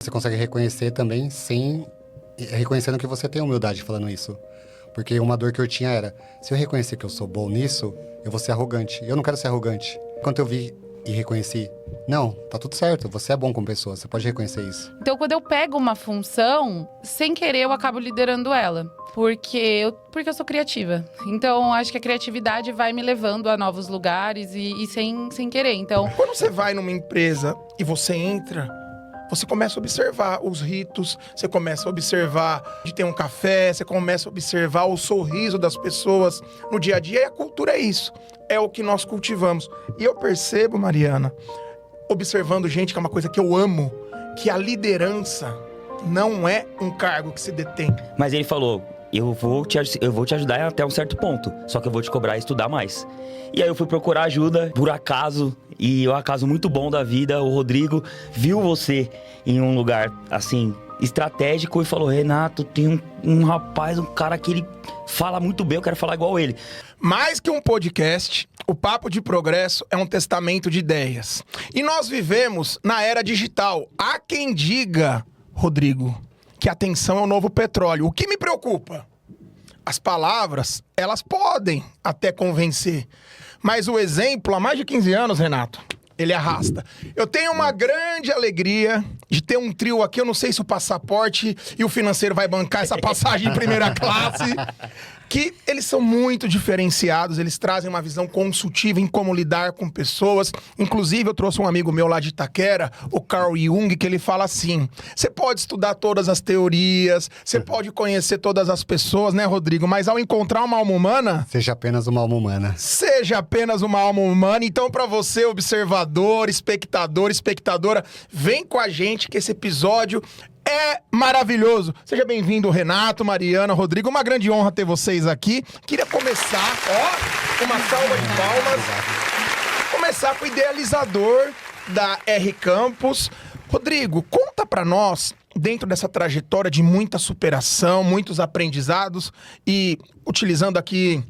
você consegue reconhecer também sem... Reconhecendo que você tem humildade falando isso. Porque uma dor que eu tinha era, se eu reconhecer que eu sou bom nisso, eu vou ser arrogante. Eu não quero ser arrogante. Quando eu vi e reconheci, não, tá tudo certo, você é bom como pessoa, você pode reconhecer isso. Então, quando eu pego uma função, sem querer, eu acabo liderando ela. Porque eu sou criativa. Então, acho que a criatividade vai me levando a novos lugares e sem querer. Então, Quando você vai numa empresa e você entra, você começa a observar os ritos, você começa a observar de ter um café, você começa a observar o sorriso das pessoas no dia a dia. E a cultura é isso, é o que nós cultivamos. E eu percebo, Mariana, observando gente, que é uma coisa que eu amo, que a liderança não é um cargo que se detém. Mas ele falou, eu vou te ajudar até um certo ponto, só que eu vou te cobrar e estudar mais. E aí eu fui procurar ajuda, por acaso, e o acaso muito bom da vida, o Rodrigo viu você em um lugar, assim, estratégico e falou, Renato, tem um rapaz, um cara que ele fala muito bem, eu quero falar igual ele. Mais que um podcast, o Papo de Progresso é um testamento de ideias. E nós vivemos na era digital. Há quem diga, Rodrigo, que a atenção é o novo petróleo. O que me preocupa? As palavras, elas podem até convencer. Mas o exemplo, há mais de 15 anos, Renato, ele arrasta. Eu tenho uma grande alegria de ter um trio aqui. Eu não sei se o passaporte e o financeiro vai bancar essa passagem em primeira classe. Que eles são muito diferenciados, eles trazem uma visão consultiva em como lidar com pessoas. Inclusive, eu trouxe um amigo meu lá de Itaquera, o Carl Jung, que ele fala assim, você pode estudar todas as teorias, você pode conhecer todas as pessoas, né, Rodrigo? Mas ao encontrar uma alma humana... Seja apenas uma alma humana. Seja apenas uma alma humana. Então, pra você, observador, espectador, espectadora, vem com a gente que esse episódio é maravilhoso. Seja bem-vindo, Renato, Mariana, Rodrigo. Uma grande honra ter vocês aqui. Queria começar, uma salva de palmas. Começar com o idealizador da R Campus. Rodrigo, conta pra nós, dentro dessa trajetória de muita superação, muitos aprendizados e utilizando aqui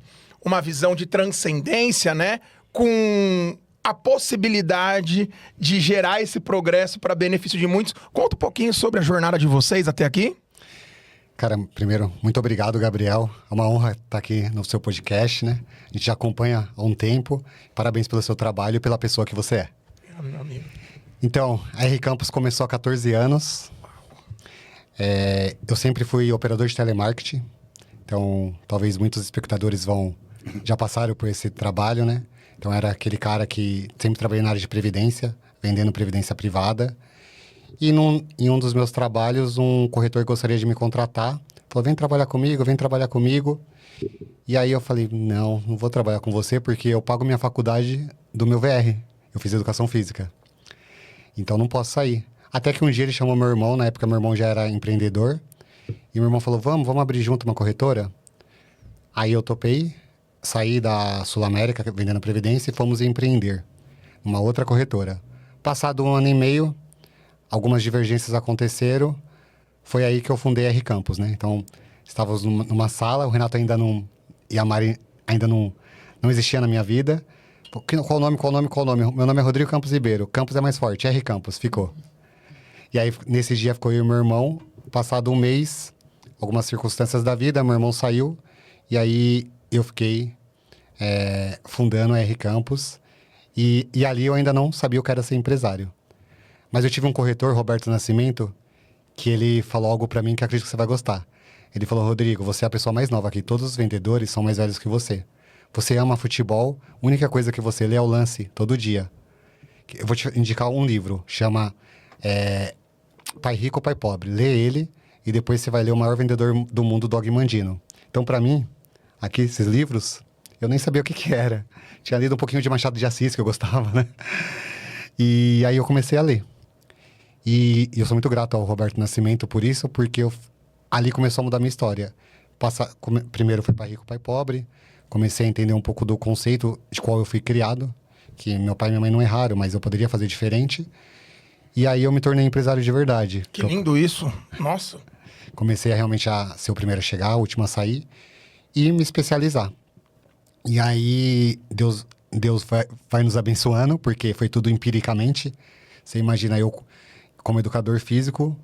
uma visão de transcendência, né? Com a possibilidade de gerar esse progresso para benefício de muitos. Conta um pouquinho sobre a jornada de vocês até aqui. Cara, primeiro, muito obrigado, Gabriel. É uma honra estar aqui no seu podcast, né? A gente já acompanha há um tempo. Parabéns pelo seu trabalho e pela pessoa que você é. Meu amigo. Então, a R Campus começou há 14 anos. Eu sempre fui operador de telemarketing. Então, talvez muitos espectadores já passaram por esse trabalho, né? Então, era aquele cara que sempre trabalhei na área de previdência, vendendo previdência privada. E em um dos meus trabalhos, um corretor gostaria de me contratar. Falou, vem trabalhar comigo, vem trabalhar comigo. E aí eu falei, não vou trabalhar com você porque eu pago minha faculdade do meu VR. Eu fiz educação física. Então, não posso sair. Até que um dia ele chamou meu irmão, na época meu irmão já era empreendedor. E meu irmão falou, vamos abrir junto uma corretora? Aí eu topei. Saí da Sul América, vendendo previdência, e fomos empreender numa outra corretora. Passado 1 ano e meio, algumas divergências aconteceram. Foi aí que eu fundei a R Campus, né? Então, estávamos numa sala, o Renato ainda não... E a Mari ainda não existia na minha vida. Qual o nome? Meu nome é Rodrigo Campos Ribeiro. Campus é mais forte, R Campus, ficou. E aí, nesse dia, ficou eu e meu irmão. Passado 1 mês, algumas circunstâncias da vida, meu irmão saiu. E aí, eu fiquei fundando a R Campus e ali eu ainda não sabia o que era ser empresário. Mas eu tive um corretor, Roberto Nascimento, que ele falou algo pra mim que acredito que você vai gostar. Ele falou, Rodrigo, você é a pessoa mais nova aqui, todos os vendedores são mais velhos que você. Você ama futebol, a única coisa que você lê é o lance, todo dia. Eu vou te indicar um livro, chama Pai Rico, Pai Pobre. Lê ele e depois você vai ler o maior vendedor do mundo, Dog Mandino. Então, pra mim, aqui, esses livros, eu nem sabia o que era. Tinha lido um pouquinho de Machado de Assis, que eu gostava, né? E aí eu comecei a ler. E eu sou muito grato ao Roberto Nascimento por isso, porque ali começou a mudar a minha história. Primeiro foi Pai Rico, Pai Pobre. Comecei a entender um pouco do conceito de qual eu fui criado. Que meu pai e minha mãe não erraram, mas eu poderia fazer diferente. E aí eu me tornei empresário de verdade. Que lindo isso. Nossa. Comecei realmente a ser o primeiro a chegar, o último a sair. E me especializar. E aí, Deus vai nos abençoando, porque foi tudo empiricamente. Você imagina eu, como educador físico,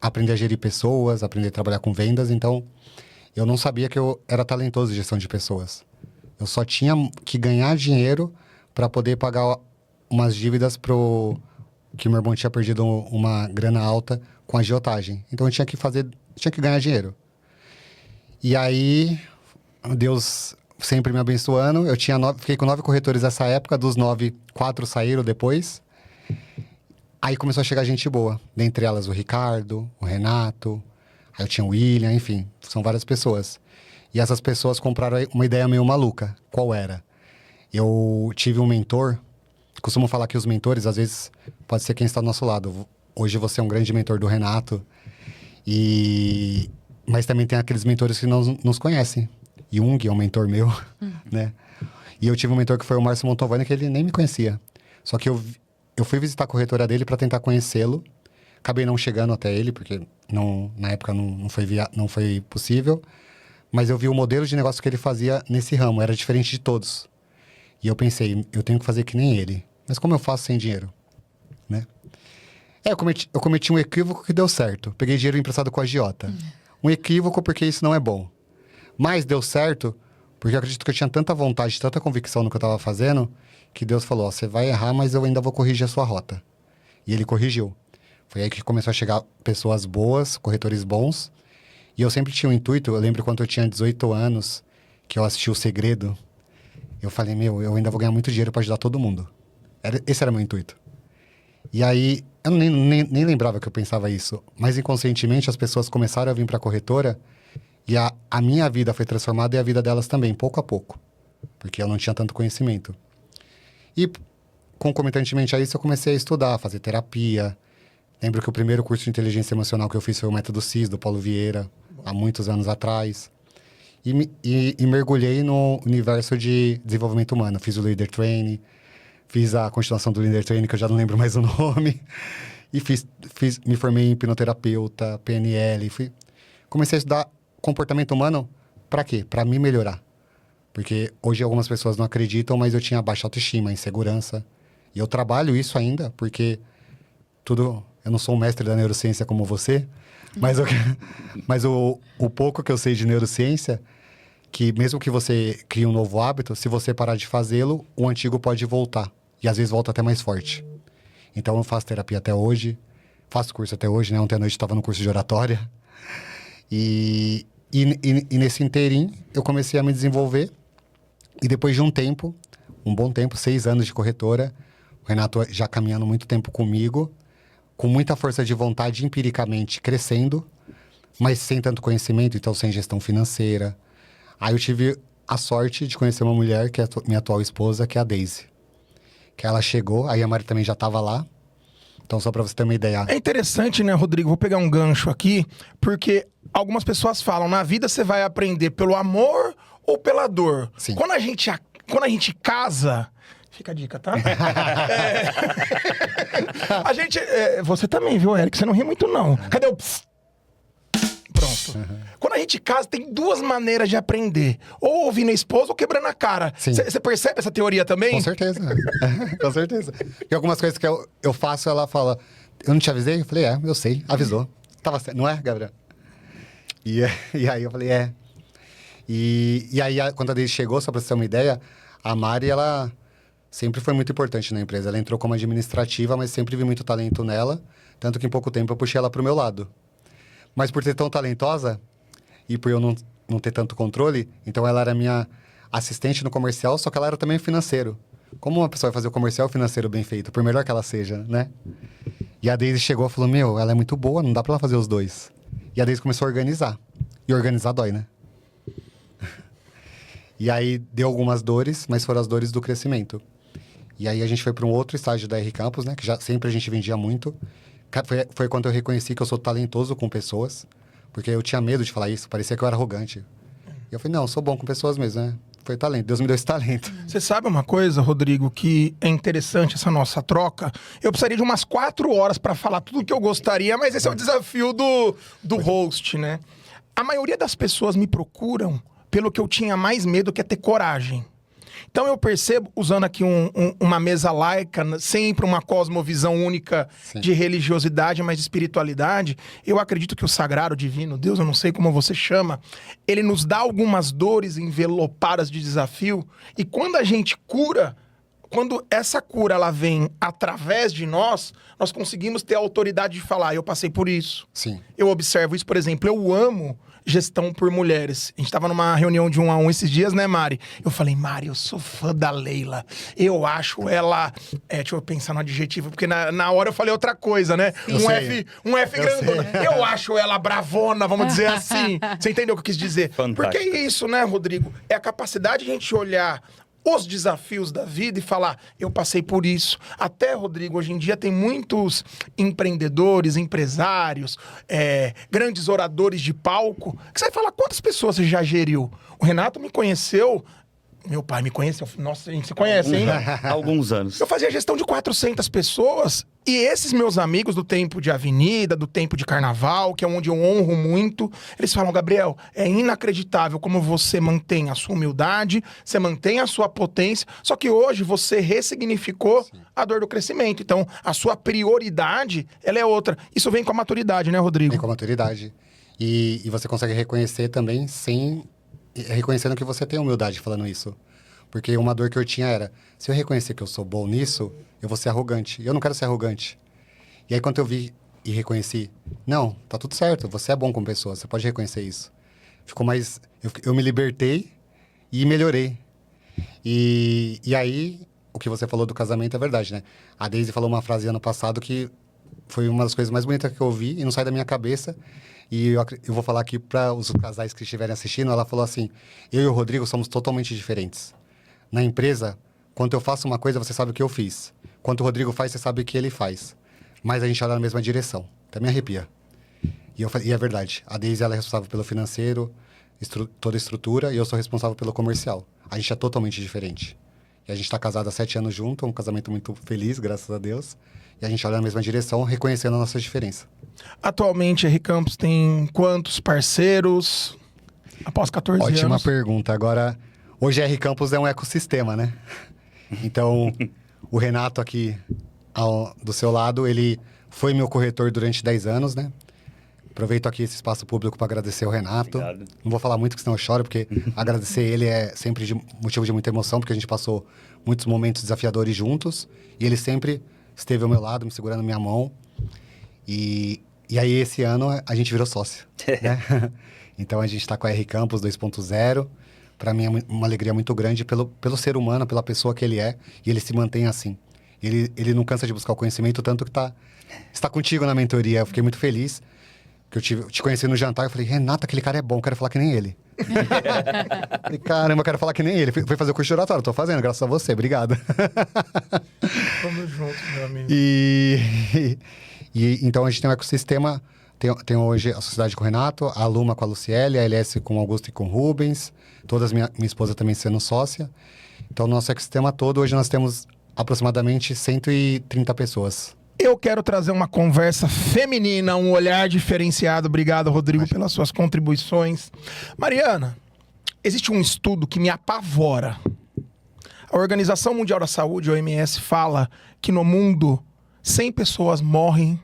aprender a gerir pessoas, aprender a trabalhar com vendas. Então, eu não sabia que eu era talentoso em gestão de pessoas. Eu só tinha que ganhar dinheiro para poder pagar umas dívidas que meu irmão tinha perdido uma grana alta com agiotagem. Então, eu tinha que ganhar dinheiro. E aí, Deus sempre me abençoando. Eu fiquei com 9 corretores nessa época. Dos 9, 4 saíram depois. Aí começou a chegar gente boa. Dentre elas o Ricardo, o Renato. Aí eu tinha o William, enfim. São várias pessoas. E essas pessoas compraram uma ideia meio maluca. Qual era? Eu tive um mentor. Costumo falar que os mentores, às vezes, pode ser quem está do nosso lado. Hoje você é um grande mentor do Renato. Mas também tem aqueles mentores que não nos conhecem. Jung é um mentor meu, né? E eu tive um mentor que foi o Márcio Montovani, que ele nem me conhecia. Só que eu fui visitar a corretora dele para tentar conhecê-lo. Acabei não chegando até ele, porque na época não foi possível. Mas eu vi o modelo de negócio que ele fazia nesse ramo, era diferente de todos. E eu pensei, eu tenho que fazer que nem ele. Mas como eu faço sem dinheiro? Né? Eu cometi um equívoco que deu certo. Peguei dinheiro emprestado com a agiota. Um equívoco porque isso não é bom. Mas deu certo porque eu acredito que eu tinha tanta vontade, tanta convicção no que eu estava fazendo, que Deus falou, você vai errar, mas eu ainda vou corrigir a sua rota. E ele corrigiu. Foi aí que começou a chegar pessoas boas, corretores bons. E eu sempre tinha um intuito, eu lembro quando eu tinha 18 anos, que eu assisti O Segredo. Eu falei, eu ainda vou ganhar muito dinheiro para ajudar todo mundo. Esse era meu intuito. E aí, eu nem lembrava que eu pensava isso. Mas inconscientemente as pessoas começaram a vir para a corretora e a minha vida foi transformada e a vida delas também, pouco a pouco. Porque eu não tinha tanto conhecimento. E concomitantemente a isso eu comecei a estudar, fazer terapia. Lembro que o primeiro curso de inteligência emocional que eu fiz foi o Método CIS, do Paulo Vieira, há muitos anos atrás. E mergulhei no universo de desenvolvimento humano. Fiz o Leader Training, fiz a continuação do Leader Training, que eu já não lembro mais o nome. E me formei em hipnoterapeuta, PNL. Comecei a estudar comportamento humano para quê? Para me melhorar. Porque hoje algumas pessoas não acreditam, mas eu tinha baixa autoestima, insegurança. E eu trabalho isso ainda, porque eu não sou um mestre da neurociência como você, mas o pouco que eu sei de neurociência, que mesmo que você crie um novo hábito, se você parar de fazê-lo, o antigo pode voltar. E às vezes volta até mais forte. Então eu faço terapia até hoje, faço curso até hoje, né? Ontem à noite eu estava no curso de oratória. E nesse inteirinho, eu comecei a me desenvolver. E depois de um bom tempo, 6 anos de corretora, o Renato já caminhando muito tempo comigo, com muita força de vontade, empiricamente crescendo, mas sem tanto conhecimento, então sem gestão financeira. Aí eu tive a sorte de conhecer uma mulher, que é minha atual esposa, que é a Daisy. Que ela chegou, aí a Mari também já estava lá. Então, só para você ter uma ideia. É interessante, né, Rodrigo? Vou pegar um gancho aqui, porque algumas pessoas falam, na vida você vai aprender pelo amor ou pela dor? Sim. Quando a gente casa... Fica a dica, tá? A gente... você também, viu, Eric? Você não ri muito, não. Cadê o... Psst? Pronto. Quando a gente casa, tem 2 maneiras de aprender. Ou ouvindo a esposa ou quebrando a cara. Você percebe essa teoria também? Com certeza. Com certeza. E algumas coisas que eu faço, ela fala... Eu não te avisei? Eu falei, eu sei. Avisou. Tava certo. Não é, Gabriel? E aí eu falei, E aí, quando a Daisy chegou, só pra você ter uma ideia, a Mari, ela... sempre foi muito importante na empresa. Ela entrou como administrativa, mas sempre vi muito talento nela. Tanto que em pouco tempo eu puxei ela pro meu lado. Mas por ser tão talentosa e por eu não ter tanto controle, então ela era minha assistente no comercial, só que ela era também financeiro. Como uma pessoa vai fazer o comercial e o financeiro bem feito? Por melhor que ela seja, né? E a Daisy chegou e falou, ela é muito boa, não dá pra ela fazer os dois. E a Daisy começou a organizar. E organizar dói, né? E aí deu algumas dores, mas foram as dores do crescimento. E aí a gente foi para um outro estágio da R Campus, né? Que sempre a gente vendia muito. Foi quando eu reconheci que eu sou talentoso com pessoas. Porque eu tinha medo de falar isso, parecia que eu era arrogante. E eu falei, não, eu sou bom com pessoas mesmo, né? Foi talento, Deus me deu esse talento. Você sabe uma coisa, Rodrigo, que é interessante essa nossa troca? Eu precisaria de umas 4 horas para falar tudo o que eu gostaria, mas esse é o desafio do host, né? A maioria das pessoas me procuram pelo que eu tinha mais medo, que é ter coragem. Então eu percebo, usando aqui uma mesa laica, sempre uma cosmovisão única de religiosidade, mas de espiritualidade, eu acredito que o sagrado, divino, Deus, eu não sei como você chama, ele nos dá algumas dores envelopadas de desafio, e quando a gente cura, quando essa cura ela vem através de nós conseguimos ter a autoridade de falar, eu passei por isso. Sim. Eu observo isso, por exemplo, eu amo gestão por mulheres. A gente tava numa reunião de 1 a 1 esses dias, né, Mari? Eu falei, Mari, eu sou fã da Leila. Eu acho ela... deixa eu pensar no adjetivo, porque na hora eu falei outra coisa, né? Um F grandona. Eu acho ela bravona, vamos dizer assim. Você entendeu o que eu quis dizer? Fantástico. Porque é isso, né, Rodrigo? É a capacidade de a gente olhar os desafios da vida e falar, eu passei por isso. Até, Rodrigo, hoje em dia tem muitos empreendedores, empresários, grandes oradores de palco, que você vai falar, quantas pessoas você já geriu? O Renato me conheceu, meu pai me conheceu, nossa, a gente se conhece, hein? Alguns anos. Eu fazia gestão de 400 pessoas e esses meus amigos do tempo de avenida, do tempo de carnaval, que é onde eu honro muito, eles falam, Gabriel, é inacreditável como você mantém a sua humildade, você mantém a sua potência, só que hoje você ressignificou a dor do crescimento. Então, a sua prioridade, ela é outra. Isso vem com a maturidade, né, Rodrigo? Vem com a maturidade. E você consegue reconhecer também reconhecendo que você tem humildade falando isso. Porque uma dor que eu tinha era, se eu reconhecer que eu sou bom nisso, eu vou ser arrogante. E eu não quero ser arrogante. E aí, quando eu vi e reconheci, não, tá tudo certo, você é bom com pessoas, você pode reconhecer isso. Ficou mais... Eu me libertei e melhorei. E aí, o que você falou do casamento é verdade, né? A Daisy falou uma frase ano passado que foi uma das coisas mais bonitas que eu ouvi e não sai da minha cabeça. E eu vou falar aqui para os casais que estiverem assistindo. Ela falou assim, eu e o Rodrigo somos totalmente diferentes. Na empresa, quando eu faço uma coisa, você sabe o que eu fiz. Quando o Rodrigo faz, você sabe o que ele faz. Mas a gente olha na mesma direção. Até me arrepia. E é verdade. A Daisy, ela é responsável pelo financeiro, toda a estrutura, e eu sou responsável pelo comercial. A gente é totalmente diferente. E a gente está casado há 7 anos junto, um casamento muito feliz, graças a Deus. E a gente olha na mesma direção, reconhecendo a nossa diferença. Atualmente, a R Campos tem quantos parceiros? Após 14 anos. Ótima pergunta. Agora, hoje a R Campos é um ecossistema, né? Então, o Renato aqui do seu lado, ele foi meu corretor durante 10 anos, né? Aproveito aqui esse espaço público para agradecer o Renato. Obrigado. Não vou falar muito, porque senão eu choro, porque agradecer ele é sempre motivo de muita emoção, porque a gente passou muitos momentos desafiadores juntos. E ele sempre esteve ao meu lado, me segurando minha mão. E aí, esse ano, a gente virou sócio, né? Então, a gente está com a R Campos 2.0. Para mim, é uma alegria muito grande pelo ser humano, pela pessoa que ele é. E ele se mantém assim. Ele não cansa de buscar o conhecimento, tanto que está contigo na mentoria. Eu fiquei muito feliz. Que eu te conheci no jantar, eu falei, Renato, aquele cara é bom, quero falar que nem ele. Falei, caramba, eu quero falar que nem ele. Fui fazer o curso de oratório, tô fazendo, graças a você, obrigado. Vamos juntos, meu amigo. E então a gente tem um ecossistema, tem hoje a sociedade com o Renato, a Luma com a Luciele, a LS com o Augusto e com o Rubens, todas minha esposa também sendo sócia. Então, no nosso ecossistema todo, hoje nós temos aproximadamente 130 pessoas. Eu quero trazer uma conversa feminina, um olhar diferenciado. Obrigado, Rodrigo, pelas suas contribuições. Mariana, existe um estudo que me apavora. A Organização Mundial da Saúde, a OMS, fala que no mundo 100 pessoas morrem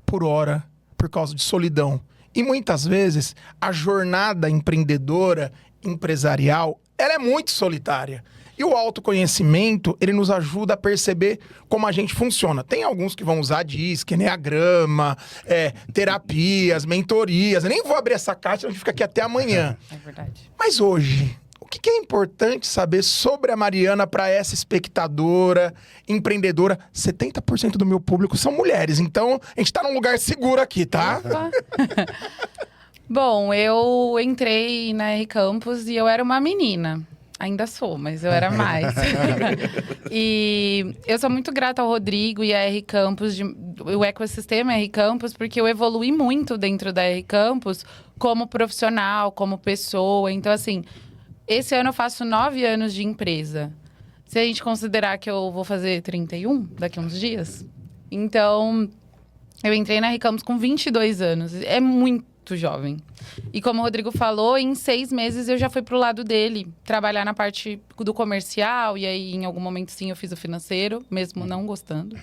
por hora por causa de solidão. E muitas vezes a jornada empreendedora, empresarial, ela é muito solitária. E o autoconhecimento, ele nos ajuda a perceber como a gente funciona. Tem alguns que vão usar DISC, Enneagrama, terapias, mentorias. Eu nem vou abrir essa caixa, a gente fica aqui até amanhã. É verdade. Mas hoje, o que é importante saber sobre a Mariana para essa espectadora, empreendedora? 70% do meu público são mulheres, então a gente tá num lugar seguro aqui, tá? Bom, eu entrei na R Campus e eu era uma menina. Ainda sou, mas eu era mais. E eu sou muito grata ao Rodrigo e à R Campus, o ecossistema R Campus, porque eu evolui muito dentro da R Campus como profissional, como pessoa. Então, assim, esse ano eu faço 9 anos de empresa. Se a gente considerar que eu vou fazer 31 daqui a uns dias. Então, eu entrei na R Campus com 22 anos. É muito muito jovem. E como o Rodrigo falou, em 6 meses eu já fui pro lado dele, trabalhar na parte do comercial, e aí em algum momento sim eu fiz o financeiro, mesmo não gostando.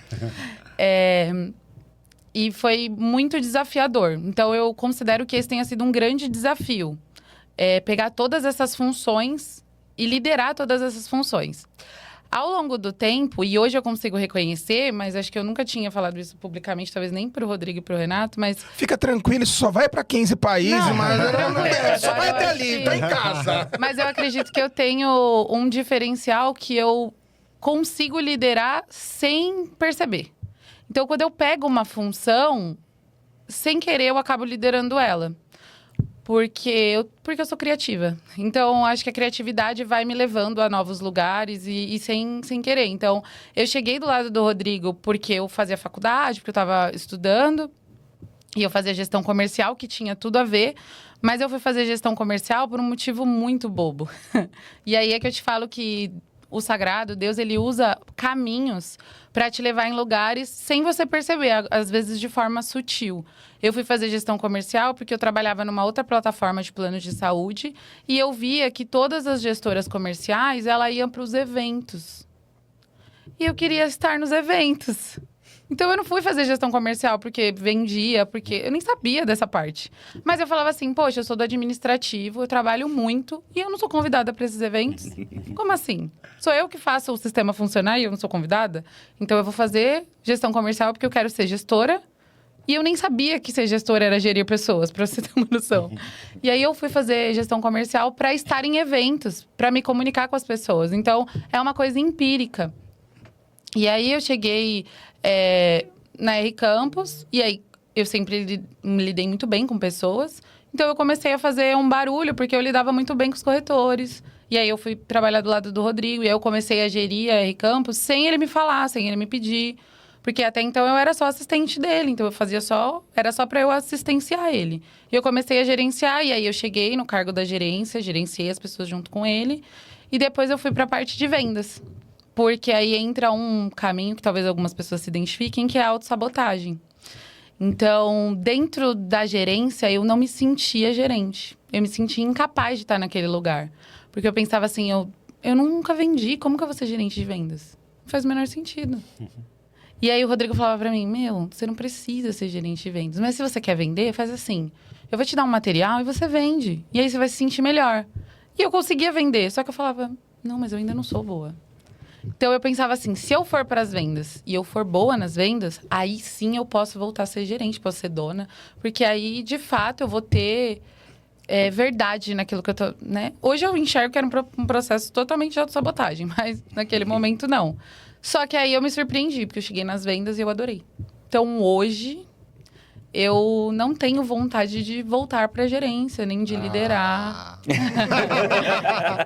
E foi muito desafiador. Então eu considero que esse tenha sido um grande desafio. Pegar todas essas funções e liderar todas essas funções. Ao longo do tempo, e hoje eu consigo reconhecer, mas acho que eu nunca tinha falado isso publicamente, talvez nem pro Rodrigo e pro Renato, mas... Fica tranquilo, isso só vai para 15 países, Não, mas só vai eu até acho ali, que- tá em casa. Mas eu acredito que eu tenho um diferencial que eu consigo liderar sem perceber. Então, quando eu pego uma função, sem querer, eu acabo liderando ela. Porque eu sou criativa. Então, acho que a criatividade vai me levando a novos lugares e sem querer. Então, eu cheguei do lado do Rodrigo porque eu fazia faculdade, porque eu estava estudando. E eu fazia gestão comercial, que tinha tudo a ver. Mas eu fui fazer gestão comercial por um motivo muito bobo. E aí é que eu te falo que o sagrado, Deus, ele usa caminhos para te levar em lugares sem você perceber, às vezes de forma sutil. Eu fui fazer gestão comercial porque eu trabalhava numa outra plataforma de planos de saúde e eu via que todas as gestoras comerciais, elas iam para os eventos. E eu queria estar nos eventos. Então, eu não fui fazer gestão comercial porque vendia, porque eu nem sabia dessa parte. Mas eu falava assim, poxa, eu sou do administrativo, eu trabalho muito e eu não sou convidada para esses eventos. Como assim? Sou eu que faço o sistema funcionar e eu não sou convidada? Então, eu vou fazer gestão comercial porque eu quero ser gestora. E eu nem sabia que ser gestora era gerir pessoas, para você ter uma noção. E aí, eu fui fazer gestão comercial para estar em eventos, para me comunicar com as pessoas. Então, é uma coisa empírica. E aí, eu cheguei na R Campus, e aí eu sempre me lidei muito bem com pessoas. Então, eu comecei a fazer um barulho, porque eu lidava muito bem com os corretores. E aí, eu fui trabalhar do lado do Rodrigo, e aí eu comecei a gerir a R Campus sem ele me falar, sem ele me pedir. Porque até então, eu era só assistente dele, então eu fazia era só para eu assistenciar ele. E eu comecei a gerenciar, e aí eu cheguei no cargo da gerência, gerenciei as pessoas junto com ele. E depois eu fui para a parte de vendas. Porque aí entra um caminho que talvez algumas pessoas se identifiquem, que é a autossabotagem. Então, dentro da gerência, eu não me sentia gerente. Eu me sentia incapaz de estar naquele lugar. Porque eu pensava assim, eu nunca vendi, como que eu vou ser gerente de vendas? Não faz o menor sentido. E aí o Rodrigo falava pra mim, você não precisa ser gerente de vendas. Mas se você quer vender, faz assim. Eu vou te dar um material e você vende. E aí você vai se sentir melhor. E eu conseguia vender, só que eu falava, não, mas eu ainda não sou boa. Então, eu pensava assim, se eu for para as vendas e eu for boa nas vendas, aí sim eu posso voltar a ser gerente, posso ser dona. Porque aí, de fato, eu vou ter verdade naquilo que eu tô, né? Hoje eu enxergo que era um processo totalmente de autossabotagem, mas naquele momento não. Só que aí eu me surpreendi, porque eu cheguei nas vendas e eu adorei. Então, hoje, eu não tenho vontade de voltar para a gerência, nem de liderar.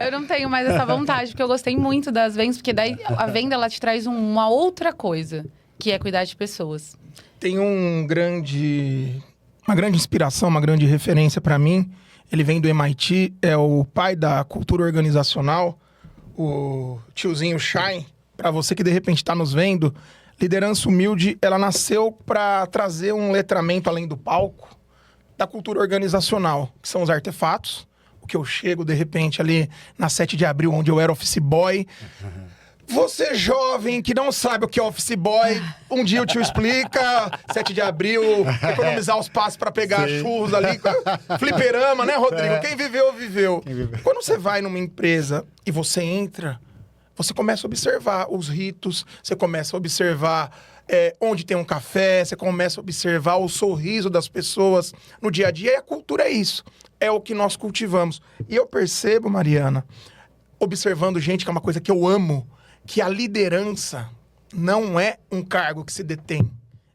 Eu não tenho mais essa vontade, porque eu gostei muito das vendas, porque daí a venda, ela te traz uma outra coisa, que é cuidar de pessoas. Tem uma grande inspiração, uma grande referência para mim. Ele vem do MIT, é o pai da cultura organizacional, o tiozinho Shine. Para você que de repente está nos vendo, Liderança Humilde, ela nasceu para trazer um letramento além do palco da cultura organizacional, que são os artefatos. O que eu chego, de repente, ali na 7 de abril, onde eu era office boy. Você jovem que não sabe o que é office boy, um dia o tio explica. 7 de abril, economizar os passos para pegar churros ali. Fliperama, né, Rodrigo? Quem viveu, viveu. Quando você vai numa empresa e você entra, você começa a observar os ritos, você começa a observar onde tem um café, você começa a observar o sorriso das pessoas no dia a dia. E a cultura é isso, é o que nós cultivamos. E eu percebo, Mariana, observando gente, que é uma coisa que eu amo, que a liderança não é um cargo que se detém,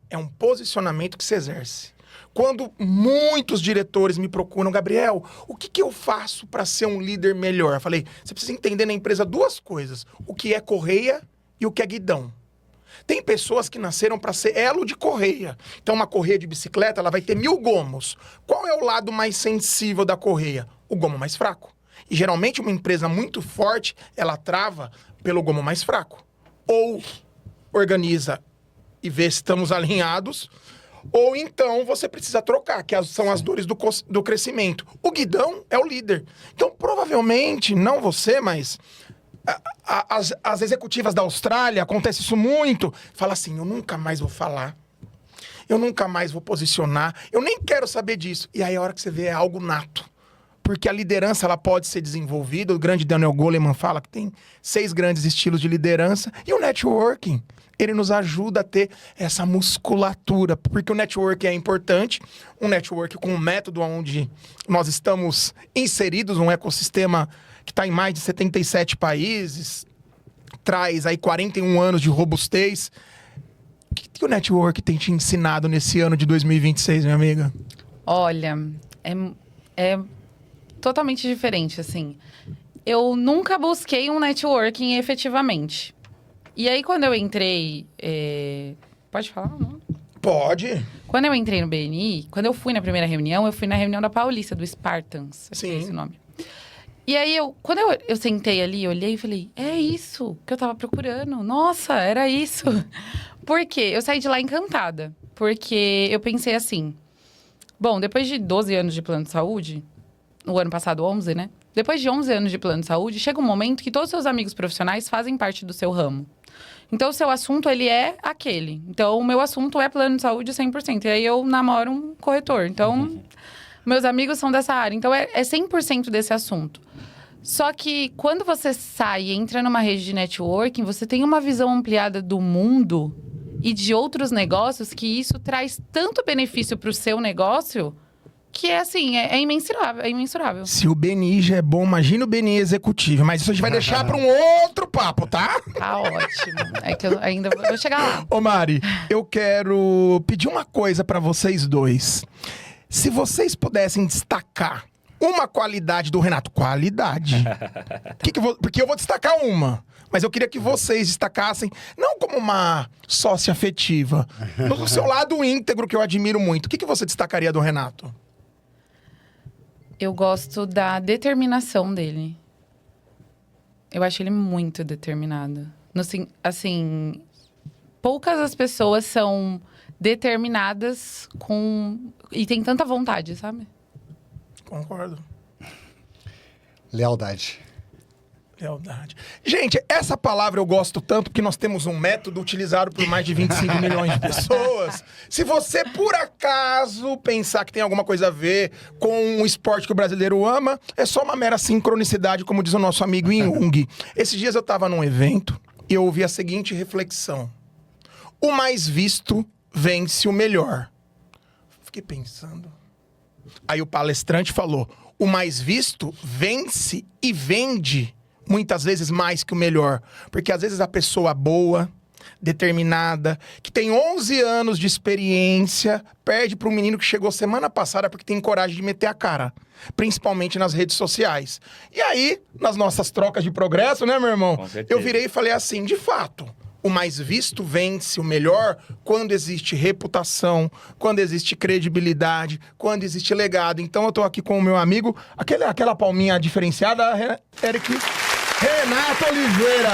é um posicionamento que se exerce. Quando muitos diretores me procuram, Gabriel, o que eu faço para ser um líder melhor? Eu falei, você precisa entender na empresa 2 coisas, o que é correia e o que é guidão. Tem pessoas que nasceram para ser elo de correia. Então, uma correia de bicicleta, ela vai ter 1000 gomos. Qual é o lado mais sensível da correia? O gomo mais fraco. E, geralmente, uma empresa muito forte, ela trava pelo gomo mais fraco. Ou organiza e vê se estamos alinhados, ou então você precisa trocar, que são as dores do crescimento. O Guidão é o líder. Então, provavelmente, não você, mas as executivas da Austrália, acontece isso muito, fala assim, eu nunca mais vou falar, eu nunca mais vou posicionar, eu nem quero saber disso. E aí a hora que você vê é algo nato. Porque a liderança ela pode ser desenvolvida, o grande Daniel Goleman fala que tem 6 grandes estilos de liderança, e o networking, ele nos ajuda a ter essa musculatura, porque o networking é importante, um networking com um método onde nós estamos inseridos num ecossistema que está em mais de 77 países, traz aí 41 anos de robustez. O que o network tem te ensinado nesse ano de 2026, minha amiga? Olha, é totalmente diferente, assim. Eu nunca busquei um networking efetivamente. E aí, quando eu entrei... Pode falar, não? Pode. Quando eu entrei no BNI, quando eu fui na primeira reunião, eu fui na reunião da Paulista, do Spartans. Sim. É esse o nome. E aí, quando eu sentei ali, olhei e falei, é isso que eu tava procurando. Nossa, era isso. Por quê? Eu saí de lá encantada. Porque eu pensei assim... Bom, depois de 12 anos de plano de saúde... No ano passado, 11, né? Depois de 11 anos de plano de saúde, chega um momento que todos os seus amigos profissionais fazem parte do seu ramo. Então, o seu assunto, ele é aquele. Então, o meu assunto é plano de saúde 100%. E aí, eu namoro um corretor. Então, meus amigos são dessa área. Então, é 100% desse assunto. Só que, quando você sai e entra numa rede de networking, você tem uma visão ampliada do mundo e de outros negócios que isso traz tanto benefício para o seu negócio... Que é assim, é imensurável, é imensurável. Se o BNI já é bom, imagina o BNI executivo. Mas isso a gente vai deixar para um outro papo, tá? Tá ótimo. É que eu ainda vou chegar lá. Ô Mari, eu quero pedir uma coisa para vocês dois. Se vocês pudessem destacar uma qualidade do Renato. Qualidade. Porque eu vou destacar uma. Mas eu queria que vocês destacassem, não como uma sócia afetiva, no seu lado íntegro, que eu admiro muito. O que você destacaria do Renato? Eu gosto da determinação dele. Eu acho ele muito determinado. Assim, poucas as pessoas são determinadas e tem tanta vontade, sabe? Concordo. Lealdade. Lealdade. Gente, essa palavra eu gosto tanto porque nós temos um método utilizado por mais de 25 milhões de pessoas. Se você, por acaso, pensar que tem alguma coisa a ver com um esporte que o brasileiro ama, é só uma mera sincronicidade, como diz o nosso amigo Jung. Esses dias eu estava num evento e eu ouvi a seguinte reflexão. O mais visto vence o melhor. Fiquei pensando. Aí o palestrante falou, o mais visto vence e vende muitas vezes mais que o melhor. Porque às vezes a pessoa boa, determinada, que tem 11 anos de experiência, perde para um menino que chegou semana passada porque tem coragem de meter a cara. Principalmente nas redes sociais. E aí, nas nossas trocas de progresso, né, meu irmão? Eu virei e falei assim, de fato... O mais visto vence o melhor quando existe reputação, quando existe credibilidade, quando existe legado. Então eu tô aqui com o meu amigo, aquela palminha diferenciada, Renato Oliveira.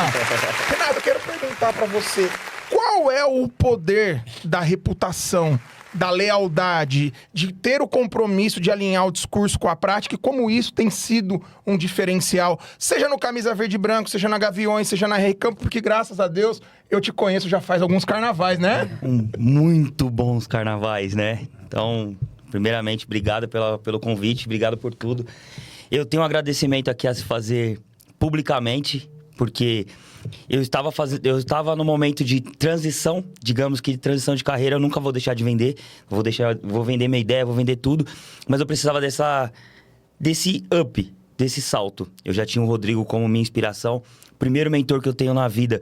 Renato, eu quero perguntar pra você, qual é o poder da reputação, da lealdade, de ter o compromisso de alinhar o discurso com a prática e como isso tem sido um diferencial, seja no Camisa Verde e Branco, seja na Gaviões, seja na Rei Campo, porque graças a Deus eu te conheço já faz alguns carnavais, né? Muito bons carnavais, né? Então, primeiramente, obrigado pelo convite, obrigado por tudo. Eu tenho um agradecimento aqui a se fazer publicamente, porque... Eu estava no momento de transição, digamos que de transição de carreira, eu nunca vou deixar de vender. Vou vender minha ideia, vou vender tudo. Mas eu precisava desse up, desse salto. Eu já tinha o Rodrigo como minha inspiração. O primeiro mentor que eu tenho na vida,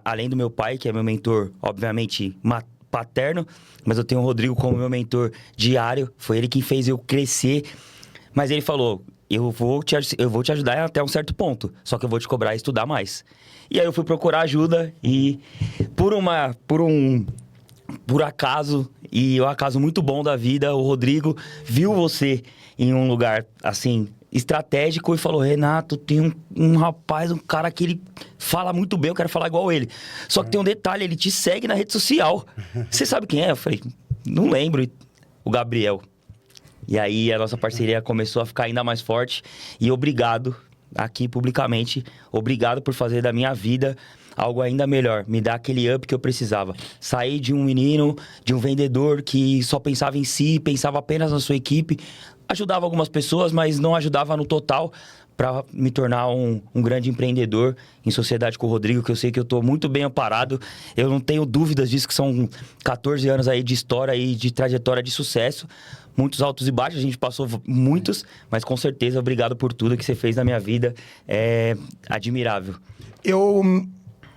além do meu pai, que é meu mentor, obviamente, paterno. Mas eu tenho o Rodrigo como meu mentor diário. Foi ele que fez eu crescer. Mas ele falou... Eu vou te ajudar até um certo ponto, só que eu vou te cobrar e estudar mais. E aí eu fui procurar ajuda e por acaso, e um acaso muito bom da vida, o Rodrigo viu você em um lugar, assim, estratégico e falou, Renato, tem um rapaz, um cara que ele fala muito bem, eu quero falar igual ele. Só que tem um detalhe, ele te segue na rede social. Você sabe quem é? Eu falei... não lembro, o Gabriel. E aí a nossa parceria começou a ficar ainda mais forte. E obrigado, aqui publicamente, obrigado por fazer da minha vida algo ainda melhor. Me dar aquele up que eu precisava. Sair de um menino, de um vendedor que só pensava em si, pensava apenas na sua equipe. Ajudava algumas pessoas, mas não ajudava no total para me tornar um grande empreendedor em sociedade com o Rodrigo, que eu sei que eu estou muito bem amparado. Eu não tenho dúvidas disso, que são 14 anos aí de história e de trajetória de sucesso. Muitos altos e baixos, a gente passou muitos, mas com certeza, obrigado por tudo que você fez na minha vida. É admirável. Eu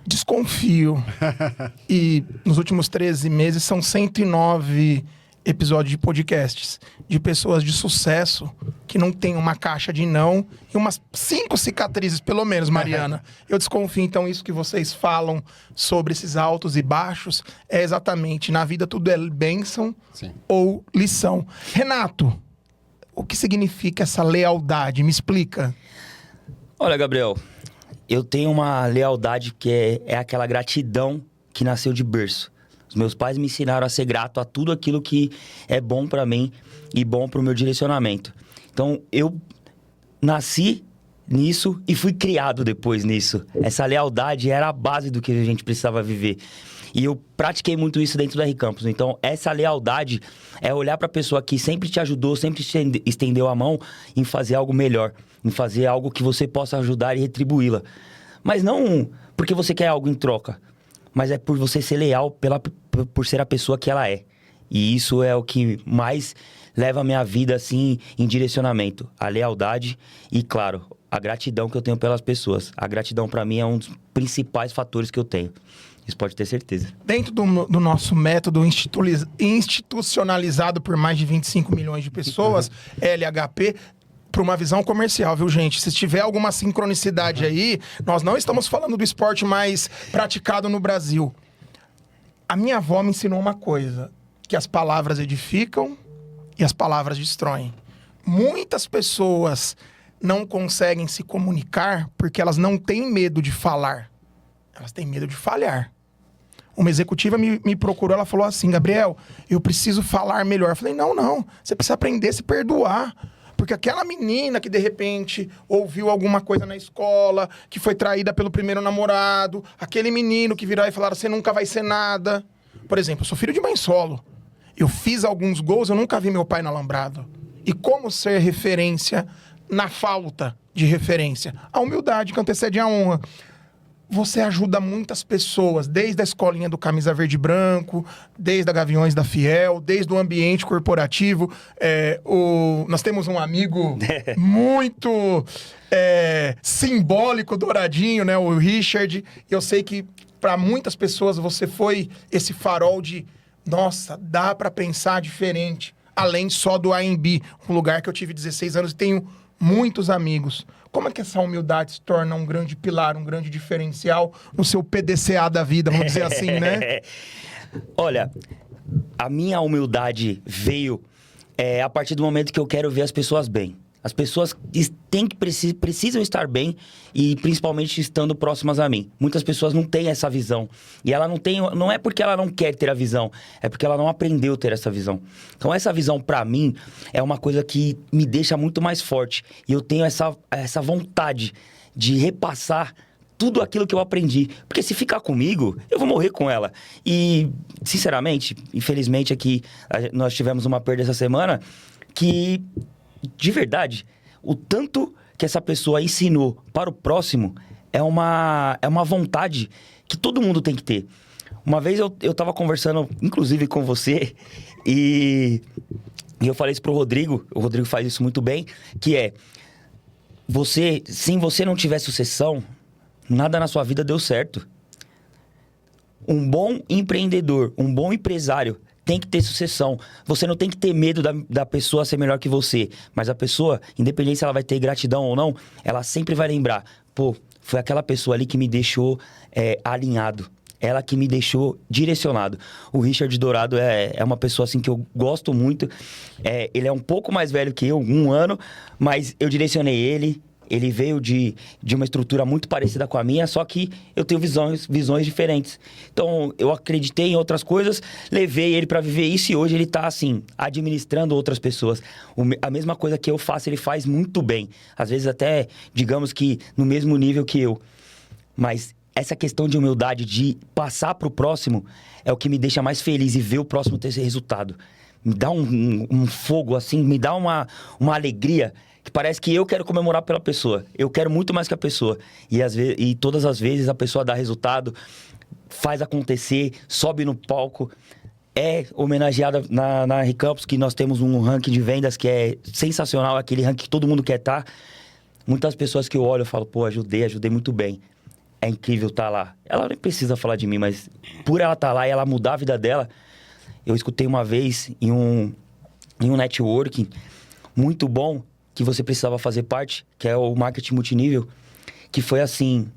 desconfio. E nos últimos 13 meses são 109 episódios de podcasts de pessoas de sucesso que não tem uma caixa de não e umas 5 cicatrizes, pelo menos, Mariana. Eu desconfio, então, isso que vocês falam sobre esses altos e baixos é exatamente, na vida tudo é bênção ou lição. Renato, o que significa essa lealdade? Me explica. Olha, Gabriel, eu tenho uma lealdade que é aquela gratidão que nasceu de berço. Os meus pais me ensinaram a ser grato a tudo aquilo que é bom pra mim e bom pro meu direcionamento. Então, eu nasci nisso e fui criado depois nisso. Essa lealdade era a base do que a gente precisava viver. E eu pratiquei muito isso dentro da R-Campus. Então, essa lealdade é olhar pra pessoa que sempre te ajudou, sempre te estendeu a mão em fazer algo melhor, em fazer algo que você possa ajudar e retribuí-la. Mas não porque você quer algo em troca, mas é por você ser leal por ser a pessoa que ela é. E isso é o que mais leva a minha vida, assim, em direcionamento. A lealdade e, claro, a gratidão que eu tenho pelas pessoas. A gratidão, pra mim, é um dos principais fatores que eu tenho. Isso pode ter certeza. Dentro do nosso método institucionalizado por mais de 25 milhões de pessoas, LHP... para uma visão comercial, viu, gente? Se tiver alguma sincronicidade aí, nós não estamos falando do esporte mais praticado no Brasil. A minha avó me ensinou uma coisa, que as palavras edificam e as palavras destroem. Muitas pessoas não conseguem se comunicar porque elas não têm medo de falar. Elas têm medo de falhar. Uma executiva me procurou, ela falou assim, Gabriel, eu preciso falar melhor. Eu falei, não, você precisa aprender a se perdoar. Porque aquela menina que, de repente, ouviu alguma coisa na escola, que foi traída pelo primeiro namorado, aquele menino que virou e falaram, você nunca vai ser nada. Por exemplo, eu sou filho de mãe solo. Eu fiz alguns gols, eu nunca vi meu pai no alambrado. E como ser referência na falta de referência? A humildade que antecede a honra. Você ajuda muitas pessoas, desde a escolinha do Camisa Verde e Branco, desde a Gaviões da Fiel, desde o ambiente corporativo. Nós temos um amigo muito simbólico, douradinho, né? O Richard. Eu sei que para muitas pessoas você foi esse farol de, nossa, dá para pensar diferente, além só do AMB, um lugar que eu tive 16 anos e tenho muitos amigos. Como é que essa humildade se torna um grande pilar, um grande diferencial no seu PDCA da vida, vamos dizer assim, né? Olha, a minha humildade veio a partir do momento que eu quero ver as pessoas bem. As pessoas precisam estar bem e principalmente estando próximas a mim. Muitas pessoas não têm essa visão. E ela não é porque ela não quer ter a visão, é porque ela não aprendeu a ter essa visão. Então essa visão, pra mim, é uma coisa que me deixa muito mais forte. E eu tenho essa vontade de repassar tudo aquilo que eu aprendi. Porque se ficar comigo, eu vou morrer com ela. E, sinceramente, infelizmente aqui, nós tivemos uma perda essa semana que... De verdade, o tanto que essa pessoa ensinou para o próximo é uma vontade que todo mundo tem que ter. Uma vez eu tava conversando, inclusive com você, e eu falei isso pro Rodrigo, o Rodrigo faz isso muito bem, que é, se você não tiver sucessão, nada na sua vida deu certo. Um bom empreendedor, um bom empresário, tem que ter sucessão. Você não tem que ter medo da pessoa ser melhor que você. Mas a pessoa, independente se ela vai ter gratidão ou não, ela sempre vai lembrar. Pô, foi aquela pessoa ali que me deixou alinhado. Ela que me deixou direcionado. O Richard Dourado é uma pessoa assim que eu gosto muito. Ele é um pouco mais velho que eu, 1 ano. Mas eu direcionei ele. ele veio de uma estrutura muito parecida com a minha, só que eu tenho visões diferentes. Então, eu acreditei em outras coisas, levei ele para viver isso e hoje ele tá, assim, administrando outras pessoas. A mesma coisa que eu faço, ele faz muito bem. Às vezes até, digamos que no mesmo nível que eu. Mas essa questão de humildade, de passar pro próximo, é o que me deixa mais feliz e ver o próximo ter esse resultado. Me dá um fogo, assim, me dá uma alegria que parece que eu quero comemorar pela pessoa. Eu quero muito mais que a pessoa. E todas as vezes a pessoa dá resultado, faz acontecer, sobe no palco, é homenageada na Recampus, que nós temos um ranking de vendas que é sensacional, aquele ranking que todo mundo quer estar. Muitas pessoas que eu olho, eu falo, pô, ajudei muito bem. É incrível estar lá. Ela nem precisa falar de mim, mas por ela estar lá e ela mudar a vida dela, eu escutei uma vez em um networking muito bom, que você precisava fazer parte, que é o marketing multinível, que foi assim: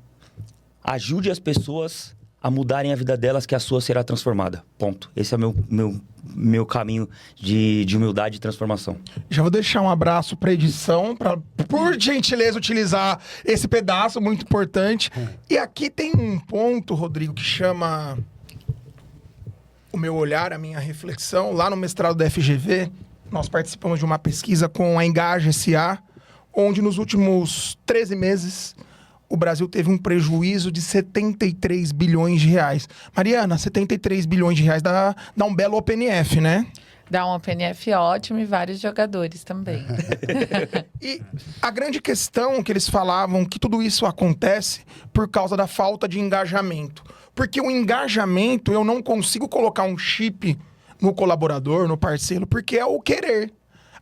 ajude as pessoas a mudarem a vida delas, que a sua será transformada. Ponto. Esse é o meu caminho de humildade e transformação. Já vou deixar um abraço para edição, para, por gentileza, utilizar esse pedaço muito importante. E aqui tem um ponto, Rodrigo, que chama o meu olhar, a minha reflexão. Lá no mestrado da FGV, nós participamos de uma pesquisa com a Engage SA, onde nos últimos 13 meses o Brasil teve um prejuízo de 73 bilhões de reais. Mariana, 73 bilhões de reais dá um belo OPNF, né? Dá um OPNF ótimo e vários jogadores também. E a grande questão que eles falavam, que tudo isso acontece por causa da falta de engajamento. Porque o engajamento, eu não consigo colocar um chip no colaborador, no parceiro, porque é o querer.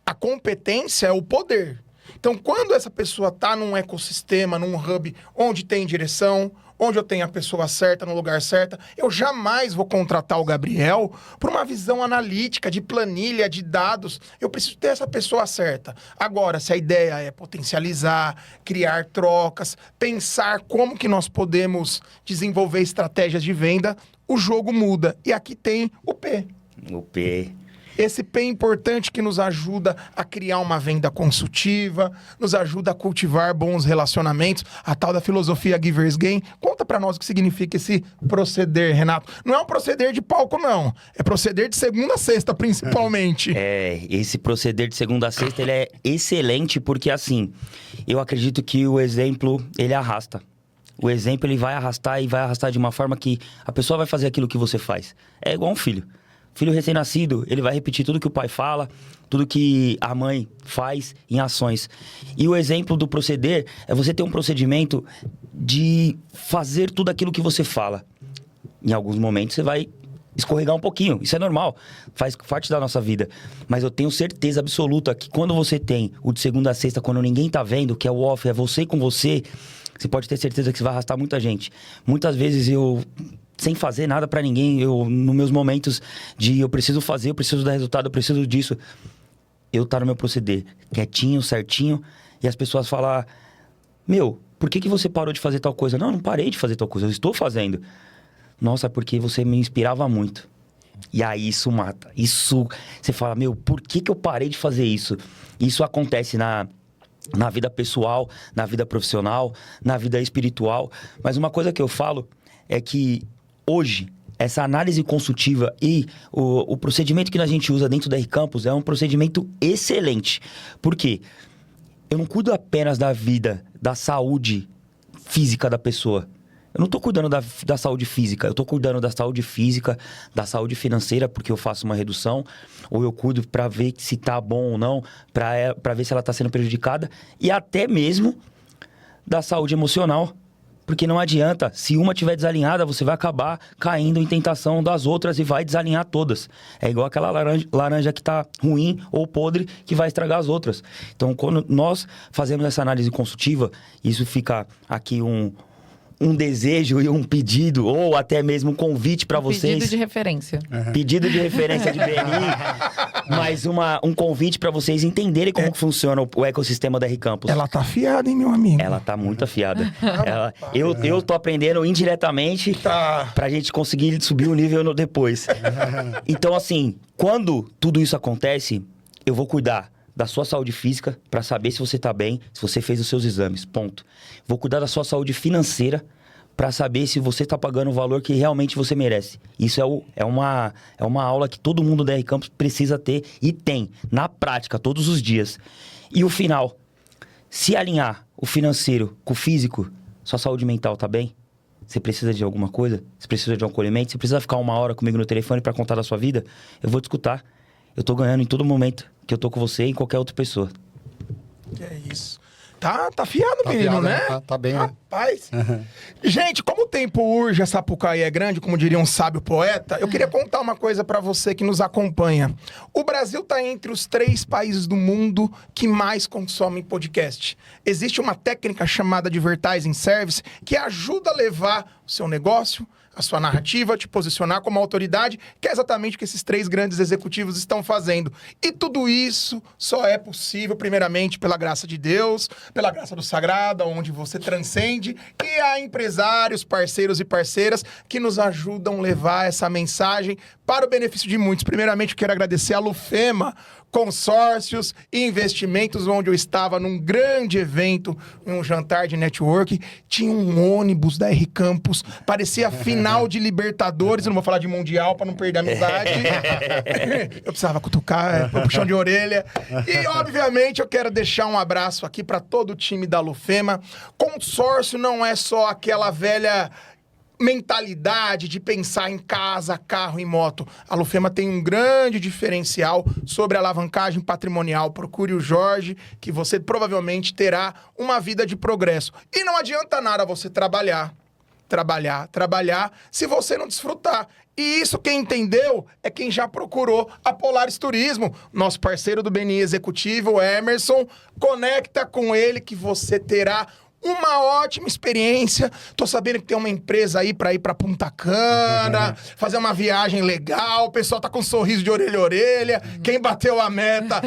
A competência é o poder. Então, quando essa pessoa está num ecossistema, num hub, onde tem direção, onde eu tenho a pessoa certa, no lugar certo, eu jamais vou contratar o Gabriel por uma visão analítica, de planilha, de dados. Eu preciso ter essa pessoa certa. Agora, se a ideia é potencializar, criar trocas, pensar como que nós podemos desenvolver estratégias de venda, o jogo muda. E aqui tem o P. O P. Esse P importante que nos ajuda a criar uma venda consultiva, nos ajuda a cultivar bons relacionamentos, a tal da filosofia Givers Gain. Conta pra nós o que significa esse proceder, Renato. Não é um proceder de palco, não. É proceder de segunda a sexta, principalmente. Esse proceder de segunda a sexta, ele é excelente porque, assim, eu acredito que o exemplo, ele arrasta. O exemplo, ele vai arrastar e vai arrastar de uma forma que a pessoa vai fazer aquilo que você faz. É igual um filho. Filho recém-nascido, ele vai repetir tudo que o pai fala, tudo que a mãe faz em ações. E o exemplo do proceder é você ter um procedimento de fazer tudo aquilo que você fala. Em alguns momentos você vai escorregar um pouquinho, isso é normal, faz parte da nossa vida. Mas eu tenho certeza absoluta que quando você tem o de segunda a sexta, quando ninguém tá vendo, que é o off, é você com você pode ter certeza que você vai arrastar muita gente. Muitas vezes eu, sem fazer nada pra ninguém, nos meus momentos de eu preciso fazer, eu preciso dar resultado, eu preciso disso, eu tá no meu proceder, quietinho, certinho, e as pessoas falam: meu, por que você parou de fazer tal coisa? Não parei de fazer tal coisa, eu estou fazendo. Nossa, porque você me inspirava muito. E aí isso mata. Isso, você fala: meu, por que eu parei de fazer isso? Isso acontece na vida pessoal, na vida profissional, na vida espiritual. Mas uma coisa que eu falo é que hoje, essa análise consultiva e o procedimento que a gente usa dentro da Recampus é um procedimento excelente. Por quê? Eu não cuido apenas da vida, da saúde física da pessoa. Eu não estou cuidando da saúde física, eu estou cuidando da saúde física, da saúde financeira, porque eu faço uma redução, ou eu cuido para ver se está bom ou não, para ver se ela está sendo prejudicada, e até mesmo da saúde emocional. Porque não adianta, se uma estiver desalinhada, você vai acabar caindo em tentação das outras e vai desalinhar todas. É igual aquela laranja que está ruim ou podre, que vai estragar as outras. Então, quando nós fazemos essa análise consultiva, isso fica aqui um desejo e um pedido, ou até mesmo um convite para vocês. Pedido de referência. Pedido de referência de BNI, mas um convite para vocês entenderem como que funciona o ecossistema da Recampus. Ela tá afiada, hein, meu amigo? Ela tá muito afiada. Eu tô aprendendo indiretamente pra gente conseguir subir o nível depois. Então, assim, quando tudo isso acontece, eu vou cuidar da sua saúde física para saber se você tá bem, se você fez os seus exames, ponto. Vou cuidar da sua saúde financeira para saber se você tá pagando o valor que realmente você merece. Isso é uma aula que todo mundo da R Campus precisa ter e tem, na prática, todos os dias. E o final, se alinhar o financeiro com o físico, sua saúde mental tá bem? Você precisa de alguma coisa? Você precisa de um acolhimento? Você precisa ficar 1 hora comigo no telefone para contar da sua vida? Eu vou te escutar. Eu tô ganhando em todo momento que eu tô com você e em qualquer outra pessoa. Que é isso. Tá afiado, Tá menino, afiado, né? Tá bem, né? Rapaz. Gente, como o tempo urge, a Sapucaí é grande, como diria um sábio poeta, eu queria contar uma coisa pra você que nos acompanha. O Brasil tá entre os 3 países do mundo que mais consomem podcast. Existe uma técnica chamada de Advertising Service que ajuda a levar o seu negócio, a sua narrativa, te posicionar como autoridade, que é exatamente o que esses 3 grandes executivos estão fazendo. E tudo isso só é possível, primeiramente, pela graça de Deus, pela graça do Sagrado, onde você transcende, e há empresários, parceiros e parceiras que nos ajudam a levar essa mensagem para o benefício de muitos. Primeiramente, eu quero agradecer a Lufema, consórcios e investimentos, onde eu estava num grande evento, um jantar de network, tinha um ônibus da R Campus, parecia a final de Libertadores, eu não vou falar de Mundial para não perder a amizade. Eu precisava cutucar, puxão de orelha. E, obviamente, eu quero deixar um abraço aqui para todo o time da Lufema. Consórcio não é só aquela velha mentalidade de pensar em casa, carro e moto. A Lufema tem um grande diferencial sobre a alavancagem patrimonial. Procure o Jorge, que você provavelmente terá uma vida de progresso. E não adianta nada você trabalhar, se você não desfrutar. E isso quem entendeu é quem já procurou a Polaris Turismo. Nosso parceiro do BNI Executivo, o Emerson, conecta com ele que você terá uma ótima experiência. Tô sabendo que tem uma empresa aí pra ir pra Punta Cana, fazer uma viagem legal. O pessoal tá com um sorriso de orelha a orelha. Quem bateu a meta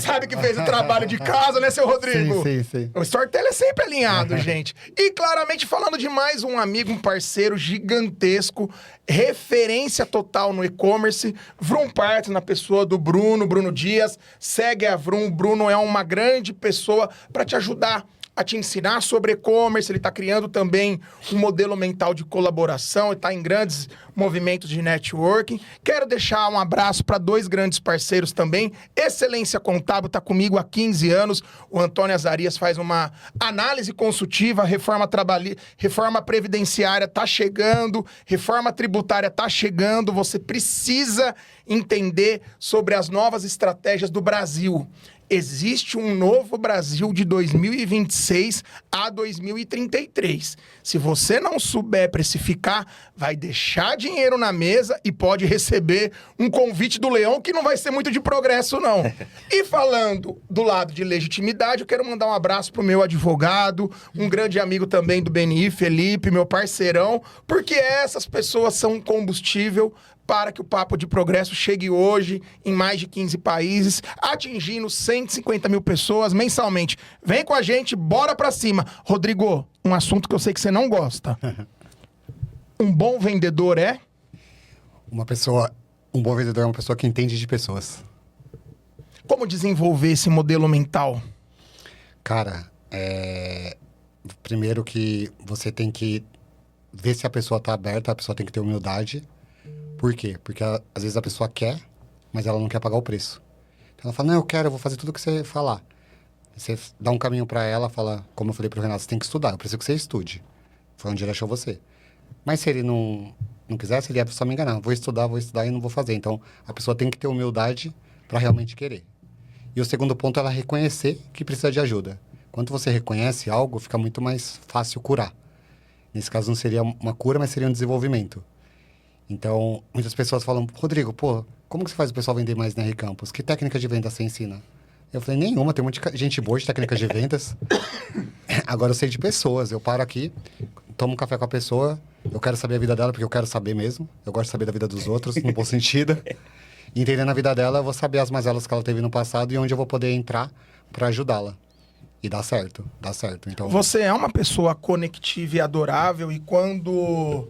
sabe que fez o trabalho de casa, né, seu Rodrigo? Sim. O Storytel é sempre alinhado, gente. E claramente falando de mais um amigo, um parceiro gigantesco, referência total no e-commerce, Vroom Parts, na pessoa do Bruno Dias. Segue a Vroom. O Bruno é uma grande pessoa pra te ajudar a te ensinar sobre e-commerce. Ele está criando também um modelo mental de colaboração, ele está em grandes movimentos de networking. Quero deixar um abraço para 2 grandes parceiros também. Excelência Contábil está comigo há 15 anos. O Antônio Azarias faz uma análise consultiva, reforma previdenciária está chegando, reforma tributária está chegando. Você precisa entender sobre as novas estratégias do Brasil. Existe um novo Brasil de 2026 a 2033. Se você não souber precificar, vai deixar dinheiro na mesa e pode receber um convite do Leão que não vai ser muito de progresso, não. E falando do lado de legitimidade, eu quero mandar um abraço pro meu advogado, um grande amigo também do BNI, Felipe, meu parceirão, porque essas pessoas são um combustível para que o Papo de Progresso chegue hoje em mais de 15 países, atingindo 150 mil pessoas mensalmente. Vem com a gente, bora pra cima. Rodrigo, um assunto que eu sei que você não gosta. Um bom vendedor é? Um bom vendedor é uma pessoa que entende de pessoas. Como desenvolver esse modelo mental? Cara, primeiro que você tem que ver se a pessoa tá aberta, a pessoa tem que ter humildade. Por quê? Porque às vezes a pessoa quer, mas ela não quer pagar o preço. Então ela fala, não, eu vou fazer tudo o que você falar. Você dá um caminho pra ela, fala, como eu falei pro Renato, você tem que estudar, eu preciso que você estude. Foi onde ele achou você. Mas se ele não quisesse, ele ia só me enganar. Vou estudar e não vou fazer. Então a pessoa tem que ter humildade pra realmente querer. E o segundo ponto é ela reconhecer que precisa de ajuda. Quando você reconhece algo, fica muito mais fácil curar. Nesse caso não seria uma cura, mas seria um desenvolvimento. Então, muitas pessoas falam, Rodrigo, como que você faz o pessoal vender mais na R Campus? Que técnica de venda você ensina? Eu falei, nenhuma, tem muita gente boa de técnicas de vendas. Agora eu sei de pessoas, eu paro aqui, tomo um café com a pessoa, eu quero saber a vida dela, porque eu quero saber mesmo. Eu gosto de saber da vida dos outros, no bom sentido. E entendendo a vida dela, eu vou saber as mazelas que ela teve no passado e onde eu vou poder entrar para ajudá-la. E dá certo. Então... Você é uma pessoa conectiva e adorável, e quando...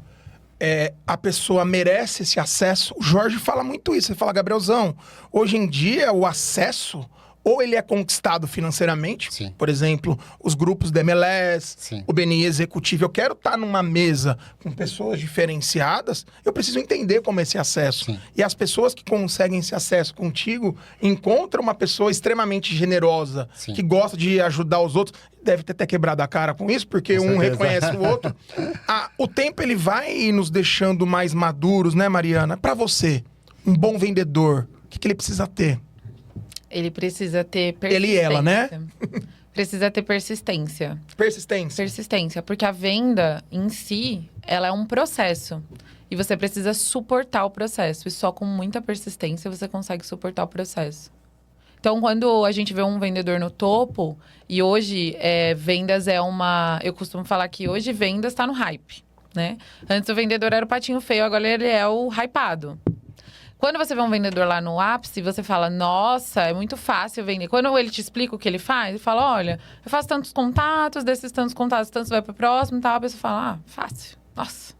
a pessoa merece esse acesso. O Jorge fala muito isso. Ele fala, Gabrielzão, hoje em dia o acesso, ou ele é conquistado financeiramente, Sim. por exemplo, os grupos da MLS, Sim. o BNI Executivo. Eu quero estar numa mesa com pessoas diferenciadas, eu preciso entender como é esse acesso. Sim. E as pessoas que conseguem esse acesso contigo encontram uma pessoa extremamente generosa, Sim. que gosta de ajudar os outros. Deve ter até quebrado a cara com isso, porque Com um certeza. reconhece o outro. O tempo ele vai nos deixando mais maduros, né, Mariana? Para você, um bom vendedor, o que ele precisa ter? Ele precisa ter persistência. Ele e ela, né? Precisa ter persistência. Persistência. Persistência, porque a venda em si, ela é um processo. E você precisa suportar o processo. E só com muita persistência você consegue suportar o processo. Então, quando a gente vê um vendedor no topo, e hoje vendas é uma... Eu costumo falar que hoje vendas está no hype, né? Antes o vendedor era o patinho feio, agora ele é o hypado. Quando você vê um vendedor lá no ápice, você fala, nossa, é muito fácil vender. Quando ele te explica o que ele faz, ele fala, olha, eu faço tantos contatos, desses tantos contatos, tantos vai para o próximo e tal. A pessoa fala, fácil, nossa.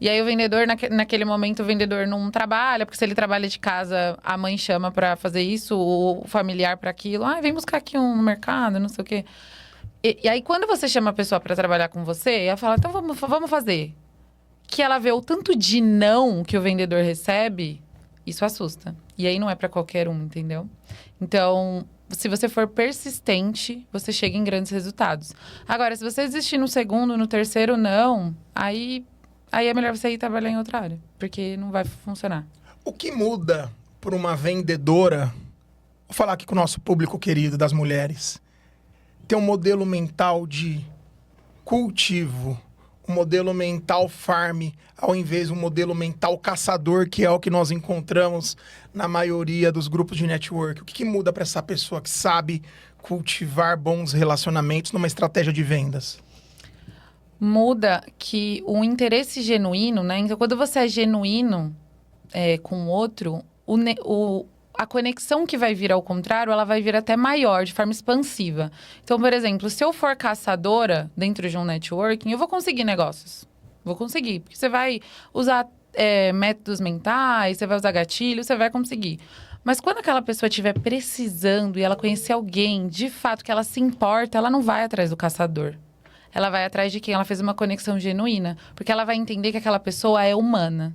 E aí o vendedor, naquele momento, o vendedor não trabalha, porque se ele trabalha de casa, a mãe chama para fazer isso, o familiar para aquilo. Vem buscar aqui no mercado, não sei o quê. E aí, quando você chama a pessoa para trabalhar com você, ela fala, então vamos fazer. Que ela vê o tanto de não que o vendedor recebe... Isso assusta. E aí não é para qualquer um, entendeu? Então, se você for persistente, você chega em grandes resultados. Agora, se você desistir no segundo, no terceiro, não, aí é melhor você ir trabalhar em outra área, porque não vai funcionar. O que muda por uma vendedora, vou falar aqui com o nosso público querido das mulheres, ter um modelo mental de cultivo, um modelo mental farm, ao invés de um modelo mental caçador, que é o que nós encontramos na maioria dos grupos de network? O que muda para essa pessoa que sabe cultivar bons relacionamentos numa estratégia de vendas? Muda que o interesse genuíno, né? Então, quando você é genuíno com o outro, a conexão que vai vir ao contrário, ela vai vir até maior, de forma expansiva. Então, por exemplo, se eu for caçadora dentro de um networking, eu vou conseguir negócios. Vou conseguir, porque você vai usar métodos mentais, você vai usar gatilhos, você vai conseguir. Mas quando aquela pessoa estiver precisando e ela conhecer alguém, de fato, que ela se importa, ela não vai atrás do caçador. Ela vai atrás de quem ela fez uma conexão genuína, porque ela vai entender que aquela pessoa é humana.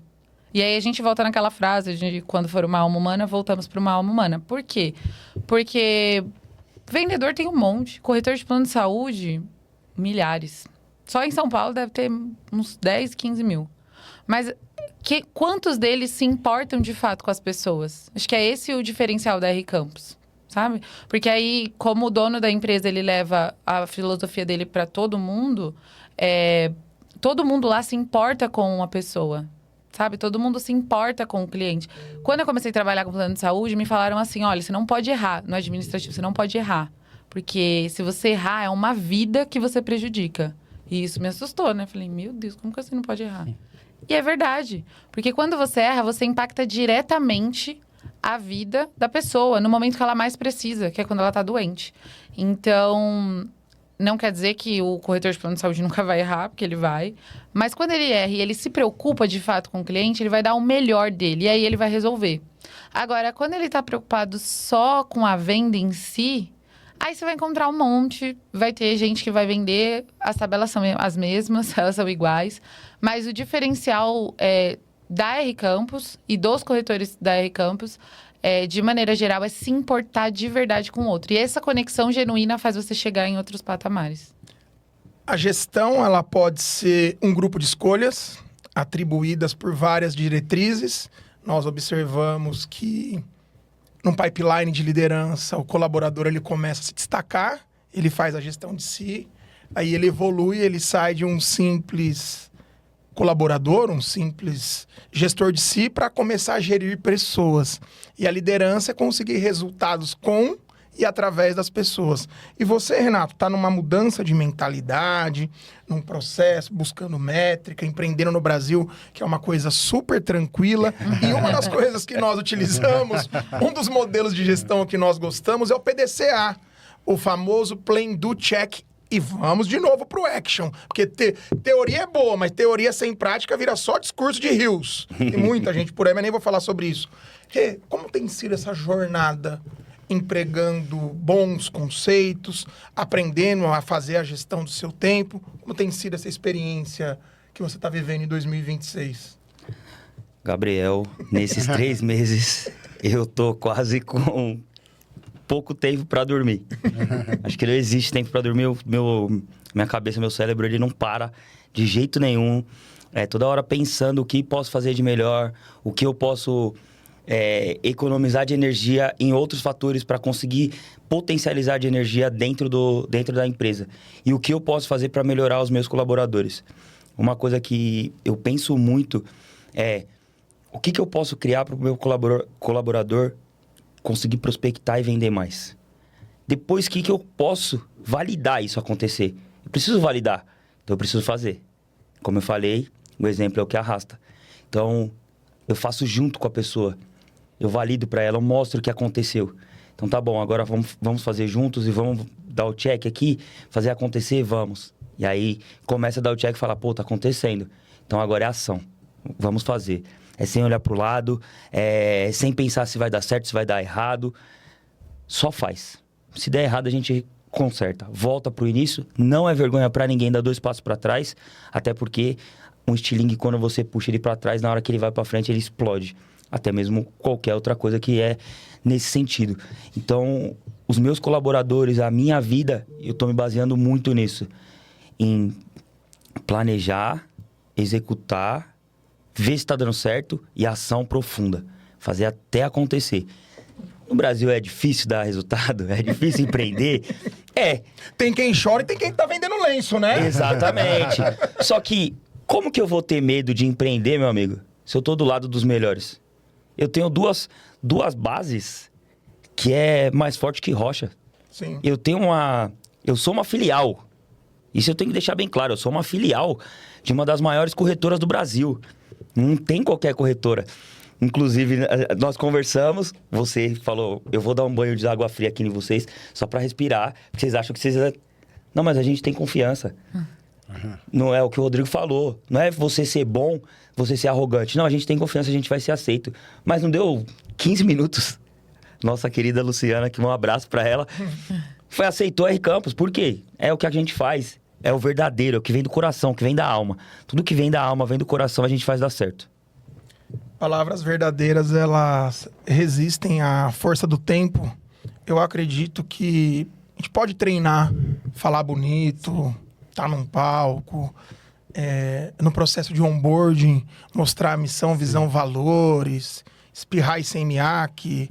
E aí a gente volta naquela frase de quando for uma alma humana, voltamos para uma alma humana. Por quê? Porque vendedor tem um monte. Corretor de plano de saúde, milhares. Só em São Paulo deve ter uns 10, 15 mil. Mas quantos deles se importam de fato com as pessoas? Acho que é esse o diferencial da R Campos, sabe? Porque aí, como o dono da empresa, ele leva a filosofia dele para todo mundo lá se importa com a pessoa. Sabe? Todo mundo se importa com o cliente. Quando eu comecei a trabalhar com plano de saúde, me falaram assim, olha, você não pode errar no administrativo, você não pode errar. Porque se você errar, é uma vida que você prejudica. E isso me assustou, né? Falei, meu Deus, como que você não pode errar? E é verdade. Porque quando você erra, você impacta diretamente a vida da pessoa, no momento que ela mais precisa, que é quando ela tá doente. Então... Não quer dizer que o corretor de plano de saúde nunca vai errar, porque ele vai. Mas quando ele erra e ele se preocupa de fato com o cliente, ele vai dar o melhor dele. E aí ele vai resolver. Agora, quando ele está preocupado só com a venda em si, aí você vai encontrar um monte. Vai ter gente que vai vender, as tabelas são as mesmas, elas são iguais. Mas o diferencial da R Campos e dos corretores da R Campos... de maneira geral, é se importar de verdade com o outro. E essa conexão genuína faz você chegar em outros patamares. A gestão, ela pode ser um grupo de escolhas atribuídas por várias diretrizes. Nós observamos que num pipeline de liderança, o colaborador ele começa a se destacar, ele faz a gestão de si, aí ele evolui, ele sai de um simples colaborador, um simples gestor de si, para começar a gerir pessoas. E a liderança é conseguir resultados com e através das pessoas. E você, Renato, está numa mudança de mentalidade, num processo, buscando métrica, empreendendo no Brasil, que é uma coisa super tranquila. E uma das coisas que nós utilizamos, um dos modelos de gestão que nós gostamos é o PDCA, o famoso Plan, Do, Check. E vamos de novo pro action. Porque teoria é boa, mas teoria sem prática vira só discurso de rios. Tem muita gente por aí, mas nem vou falar sobre isso. Rê, como tem sido essa jornada empregando bons conceitos, aprendendo a fazer a gestão do seu tempo? Como tem sido essa experiência que você está vivendo em 2026? Gabriel, nesses 3 meses, eu tô quase com pouco tempo para dormir. Acho que não existe tempo para dormir. Minha cabeça, meu cérebro, ele não para de jeito nenhum. Toda hora pensando o que posso fazer de melhor, o que eu posso economizar de energia em outros fatores para conseguir potencializar de energia dentro da empresa. E o que eu posso fazer para melhorar os meus colaboradores. Uma coisa que eu penso muito é o que eu posso criar para o meu colaborador conseguir prospectar e vender mais. Depois, o que eu posso validar isso acontecer? Eu preciso validar, então eu preciso fazer. Como eu falei, o exemplo é o que arrasta. Então, eu faço junto com a pessoa. Eu valido para ela, eu mostro o que aconteceu. Então, tá bom, agora vamos fazer juntos e vamos dar o check aqui, fazer acontecer, vamos. E aí, começa a dar o check e fala, pô, tá acontecendo. Então, agora é ação. Vamos fazer. É sem olhar pro lado, sem pensar se vai dar certo, se vai dar errado. Só faz. Se der errado, a gente conserta. Volta pro início. Não é vergonha para ninguém dar 2 passos para trás, até porque um estilingue, quando você puxa ele para trás, na hora que ele vai para frente, ele explode. Até mesmo qualquer outra coisa que é nesse sentido. Então, os meus colaboradores, a minha vida, eu tô me baseando muito nisso. Em planejar, executar, ver se tá dando certo e ação profunda. Fazer até acontecer. No Brasil é difícil dar resultado, é difícil empreender. Tem quem chora e tem quem tá vendendo lenço, né? Exatamente. Só que, como que eu vou ter medo de empreender, meu amigo, se eu tô do lado dos melhores? Eu tenho duas bases que é mais forte que rocha. Sim. Eu sou uma filial. Isso eu tenho que deixar bem claro. Eu sou uma filial de uma das maiores corretoras do Brasil. Não tem qualquer corretora. Inclusive, nós conversamos, você falou, eu vou dar um banho de água fria aqui em vocês, só para respirar, porque vocês acham que vocês... Não, mas a gente tem confiança. Não é o que o Rodrigo falou. Não é você ser bom, você ser arrogante. Não, a gente tem confiança, a gente vai ser aceito. Mas não deu 15 minutos. Nossa querida Luciana, que um abraço para ela, aceitou a R Campus. Por quê? É o que a gente faz. É o verdadeiro, é o que vem do coração, o que vem da alma. Tudo que vem da alma, vem do coração, a gente faz dar certo. Palavras verdadeiras, elas resistem à força do tempo. Eu acredito que a gente pode treinar, falar bonito, estar num palco, no processo de onboarding, mostrar a missão, visão, valores, espirrar e sem miaque.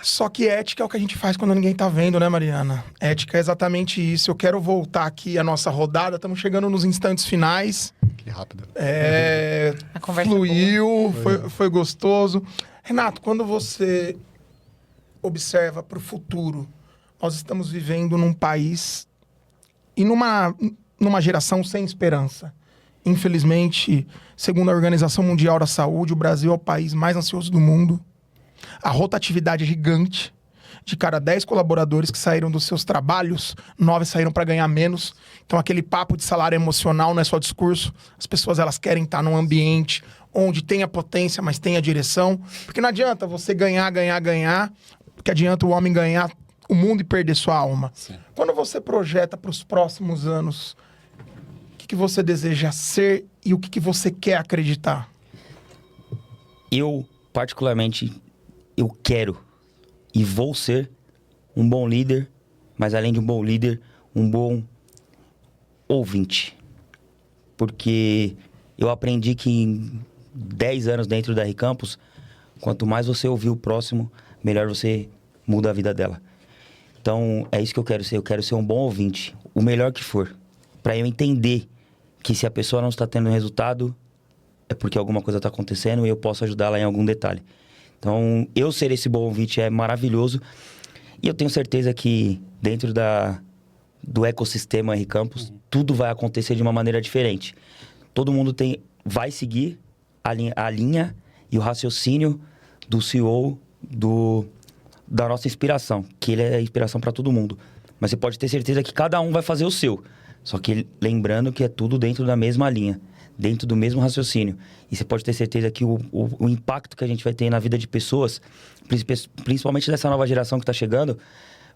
Só que ética é o que a gente faz quando ninguém tá vendo, né, Mariana? Ética é exatamente isso. Eu quero voltar aqui à nossa rodada. Estamos chegando nos instantes finais. Que rápido. A conversa fluiu, foi gostoso. Renato, quando você observa para o futuro, nós estamos vivendo num país e numa geração sem esperança. Infelizmente, segundo a Organização Mundial da Saúde, o Brasil é o país mais ansioso do mundo. A rotatividade é gigante. De cada 10 colaboradores que saíram dos seus trabalhos, 9 saíram para ganhar menos. Então, aquele papo de salário emocional não é só discurso. As pessoas, elas querem estar num ambiente onde tem a potência, mas tem a direção. Porque não adianta você ganhar, porque adianta o homem ganhar o mundo e perder sua alma. Sim. Quando você projeta para os próximos anos, o que você deseja ser e o que você quer acreditar? Eu, particularmente, eu quero e vou ser um bom líder, mas além de um bom líder, um bom ouvinte. Porque eu aprendi que em 10 anos dentro da R Campus, quanto mais você ouvir o próximo, melhor você muda a vida dela. Então, é isso que eu quero ser. Eu quero ser um bom ouvinte, o melhor que for. Para eu entender que se a pessoa não está tendo resultado, é porque alguma coisa está acontecendo e eu posso ajudá-la em algum detalhe. Então, eu ser esse bom ouvinte é maravilhoso. E eu tenho certeza que dentro do ecossistema R Campus, tudo vai acontecer de uma maneira diferente. Todo mundo vai seguir a linha e o raciocínio do CEO, da nossa inspiração, que ele é inspiração para todo mundo. Mas você pode ter certeza que cada um vai fazer o seu. Só que lembrando que é tudo dentro da mesma linha. dentro do mesmo raciocínio. E você pode ter certeza que o impacto que a gente vai ter na vida de pessoas, principalmente dessa nova geração que está chegando,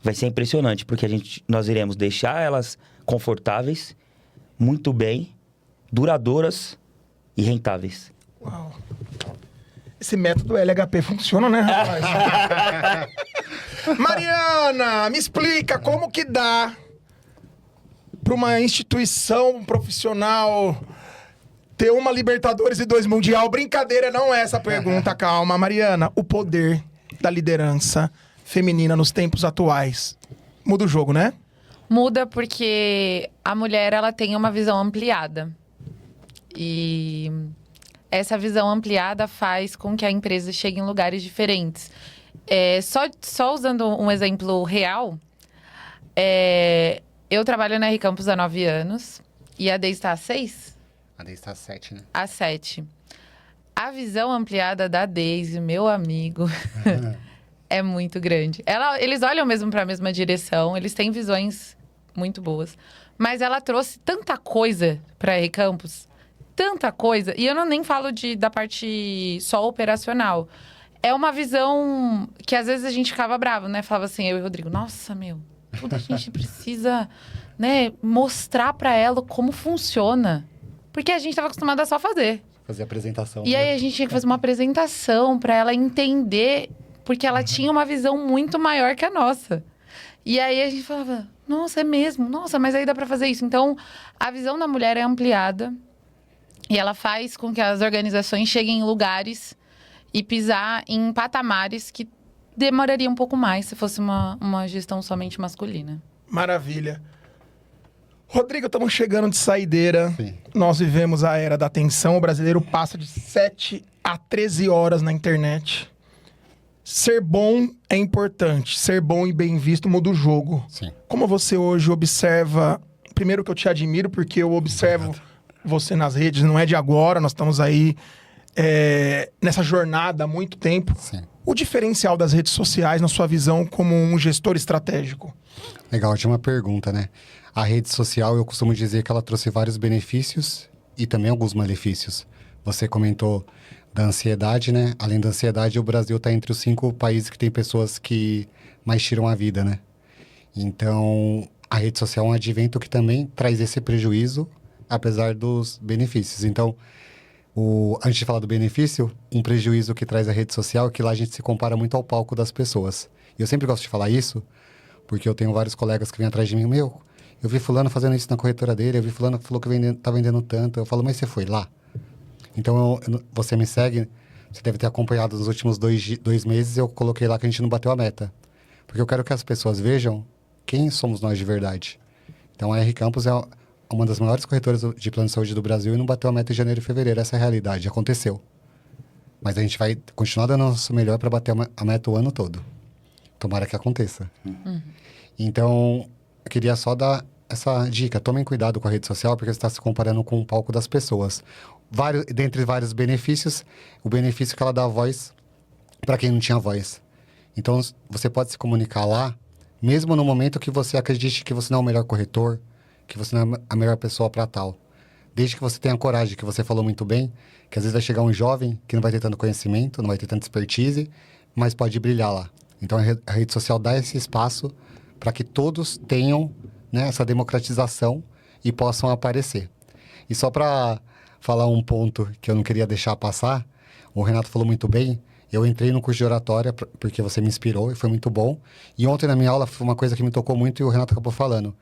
vai ser impressionante, porque nós iremos deixar elas confortáveis, muito bem, duradouras e rentáveis. Uau. Esse método LHP funciona, né, rapaz? Mariana, me explica como que dá para uma instituição profissional ter uma Libertadores e 2 Mundial? Brincadeira, não é essa a pergunta, calma. Mariana, o poder da liderança feminina nos tempos atuais muda o jogo, né? Muda porque a mulher, ela tem uma visão ampliada. E essa visão ampliada faz com que a empresa chegue em lugares diferentes. Só usando um exemplo real, eu trabalho na R-Campus há 9 anos e a Deise está há 6? A Deise está há 7, né? Há 7. A visão ampliada da Deise, meu amigo, é muito grande. Eles olham mesmo para a mesma direção, eles têm visões muito boas. Mas ela trouxe tanta coisa para a R-Campus, tanta coisa. E eu nem falo da parte só operacional. É uma visão que às vezes a gente ficava bravo, né? Falava assim, eu e o Rodrigo, nossa, tudo a gente precisa, né, mostrar para ela como funciona. Porque a gente estava acostumado a só fazer. Fazer apresentação. E aí a gente tinha que fazer uma apresentação para ela entender, porque ela tinha uma visão muito maior que a nossa. E aí a gente falava, nossa, é mesmo? Nossa, mas aí dá para fazer isso. Então, a visão da mulher é ampliada e ela faz com que as organizações cheguem em lugares e pisar em patamares que demoraria um pouco mais se fosse uma gestão somente masculina. Maravilha. Rodrigo, estamos chegando de saideira. Sim. Nós vivemos a era da atenção. O brasileiro passa de 7 a 13 horas na internet. Ser bom é importante. Ser bom e bem visto muda o jogo. Sim. Como você hoje observa... Primeiro que eu te admiro, porque eu observo você nas redes. Não é de agora, nós estamos aí nessa jornada há muito tempo. Sim. O diferencial das redes sociais, na sua visão, como um gestor estratégico? Legal, ótima pergunta, né? A rede social, eu costumo dizer que ela trouxe vários benefícios e também alguns malefícios. Você comentou da ansiedade, né? Além da ansiedade, o Brasil está entre os 5 países que tem pessoas que mais tiram a vida, né? Então, a rede social é um advento que também traz esse prejuízo, apesar dos benefícios. Então, antes de falar do benefício, um prejuízo que traz a rede social é que lá a gente se compara muito ao palco das pessoas. E eu sempre gosto de falar isso, porque eu tenho vários colegas que vêm atrás de mim, eu vi fulano fazendo isso na corretora dele, eu vi fulano que falou que tá vendendo tanto. Eu falo, mas você foi lá? Então, você me segue, você deve ter acompanhado nos últimos 2 meses, eu coloquei lá que a gente não bateu a meta. Porque eu quero que as pessoas vejam quem somos nós de verdade. Então, a R-Campus é uma das maiores corretoras de plano de saúde do Brasil e não bateu a meta em janeiro e fevereiro. Essa é a realidade, aconteceu. Mas a gente vai continuar dando o nosso melhor para bater a meta o ano todo. Tomara que aconteça. Então, eu queria só dar essa dica. Tomem cuidado com a rede social, porque você está se comparando com o palco das pessoas. Dentre vários benefícios, o benefício que ela dá voz para quem não tinha voz. Então, você pode se comunicar lá, mesmo no momento que você acredite que você não é o melhor corretor, que você não é a melhor pessoa para tal. Desde que você tenha coragem, que você falou muito bem, que às vezes vai chegar um jovem que não vai ter tanto conhecimento, não vai ter tanta expertise, mas pode brilhar lá. Então, a rede social dá esse espaço para que todos tenham, né, essa democratização e possam aparecer. E só para falar um ponto que eu não queria deixar passar, o Renato falou muito bem, eu entrei no curso de oratória porque você me inspirou e foi muito bom. E ontem na minha aula foi uma coisa que me tocou muito e o Renato acabou falando.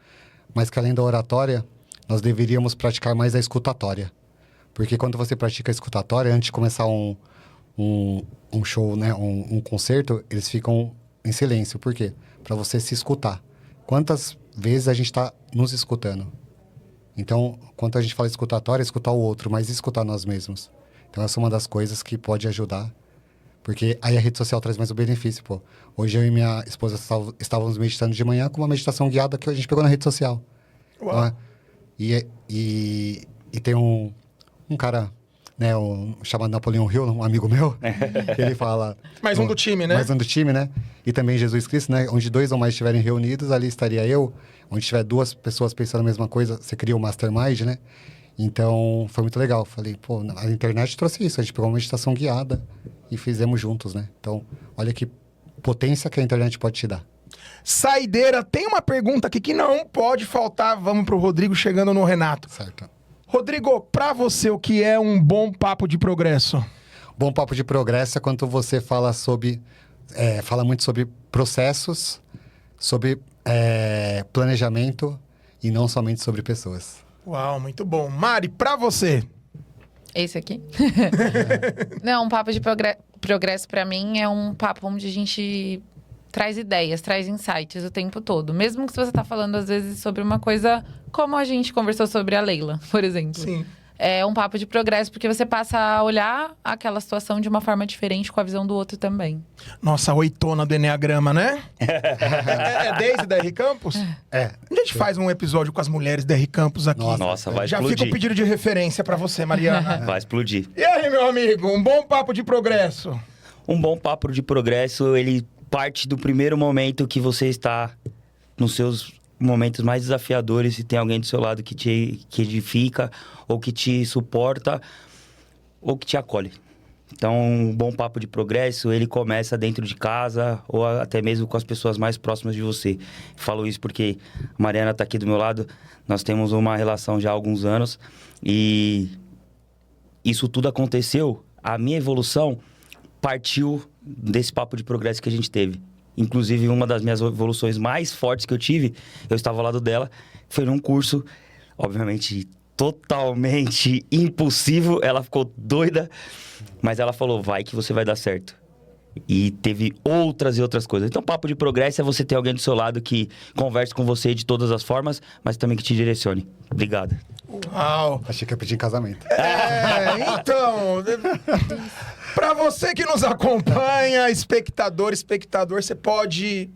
Mas que além da oratória, nós deveríamos praticar mais a escutatória. Porque quando você pratica a escutatória, antes de começar um show, né, um concerto, eles ficam em silêncio. Por quê? Para você se escutar. Quantas vezes a gente está nos escutando? Então, quando a gente fala escutatória, é escutar o outro, mas escutar nós mesmos. Então, essa é uma das coisas que pode ajudar. Porque aí a rede social traz mais o benefício, pô. Hoje eu e minha esposa estávamos meditando de manhã com uma meditação guiada que a gente pegou na rede social. Uau. E tem um cara, né, chamado Napoleão Hill, um amigo meu, que ele fala... Mais um do time, né? Mais um do time, né? E também Jesus Cristo, né? Onde 2 ou mais estiverem reunidos, ali estaria eu. Onde tiver 2 pessoas pensando a mesma coisa, você cria o mastermind, né? Então, foi muito legal. Falei, pô, a internet trouxe isso. A gente pegou uma meditação guiada e fizemos juntos, né? Então, olha que potência que a internet pode te dar. Saideira, tem uma pergunta aqui que não pode faltar. Vamos pro Rodrigo, chegando no Renato. Certo. Rodrigo, pra você, o que é um bom papo de progresso? Bom papo de progresso é quando você fala fala muito sobre processos, sobre planejamento e não somente sobre pessoas. Uau, muito bom. Mari, pra você? Esse aqui? Não, um papo de progresso pra mim é um papo onde a gente traz ideias, traz insights o tempo todo. Mesmo que você tá falando, às vezes, sobre uma coisa como a gente conversou sobre a Leila, por exemplo. Sim. É um papo de progresso, porque você passa a olhar aquela situação de uma forma diferente, com a visão do outro também. Nossa, a oitona do Enneagrama, né? É Daisy da R Campos? É. A gente faz um episódio com as mulheres da R Campos aqui. Nossa, vai Já explodir. fica o pedido de referência pra você, Mariana. Vai explodir. E aí, meu amigo, um bom papo de progresso? Um bom papo de progresso, ele parte do primeiro momento que você está nos seus momentos mais desafiadores e tem alguém do seu lado que te edifica, ou que te suporta, ou que te acolhe. Então, um bom papo de progresso, ele começa dentro de casa, ou até mesmo com as pessoas mais próximas de você. Falo isso porque a Mariana está aqui do meu lado, nós temos uma relação já há alguns anos, e isso tudo aconteceu, a minha evolução partiu desse papo de progresso que a gente teve. Inclusive, uma das minhas evoluções mais fortes que eu tive, eu estava ao lado dela, foi num curso, obviamente, totalmente impossível. Ela ficou doida, mas ela falou, vai que você vai dar certo. E teve outras e outras coisas. Então, papo de progresso é você ter alguém do seu lado que converse com você de todas as formas, mas também que te direcione. Obrigado. Uau! Achei que ia pedir em casamento. Então... Pra você que nos acompanha, espectador, você pode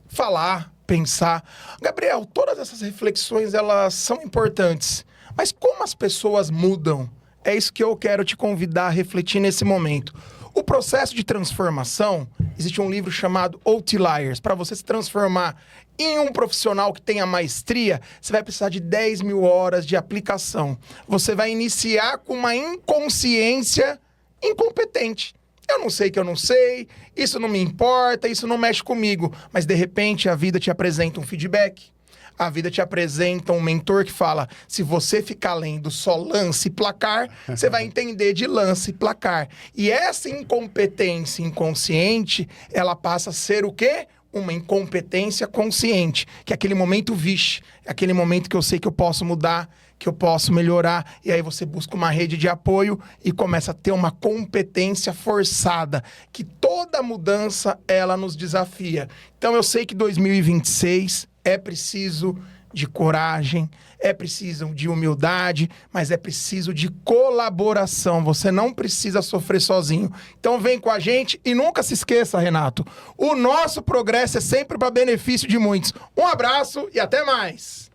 falar, pensar. Gabriel, todas essas reflexões, elas são importantes. Mas como as pessoas mudam? É isso que eu quero te convidar a refletir nesse momento. O processo de transformação, existe um livro chamado Outliers. Para você se transformar em um profissional que tenha maestria, você vai precisar de 10 mil horas de aplicação. Você vai iniciar com uma inconsciência incompetente. Eu não sei que eu não sei, isso não me importa, isso não mexe comigo. Mas, de repente, a vida te apresenta um feedback. A vida te apresenta um mentor que fala, se você ficar lendo só lance e placar, você vai entender de lance e placar. E essa incompetência inconsciente, ela passa a ser o quê? Uma incompetência consciente. Que é aquele momento, vixe, é aquele momento que eu sei que eu posso mudar, que eu posso melhorar, e aí você busca uma rede de apoio e começa a ter uma competência forçada, que toda mudança, ela nos desafia. Então eu sei que 2026 é preciso de coragem, é preciso de humildade, mas é preciso de colaboração. Você não precisa sofrer sozinho. Então vem com a gente e nunca se esqueça, Renato, o nosso progresso é sempre para benefício de muitos. Um abraço e até mais!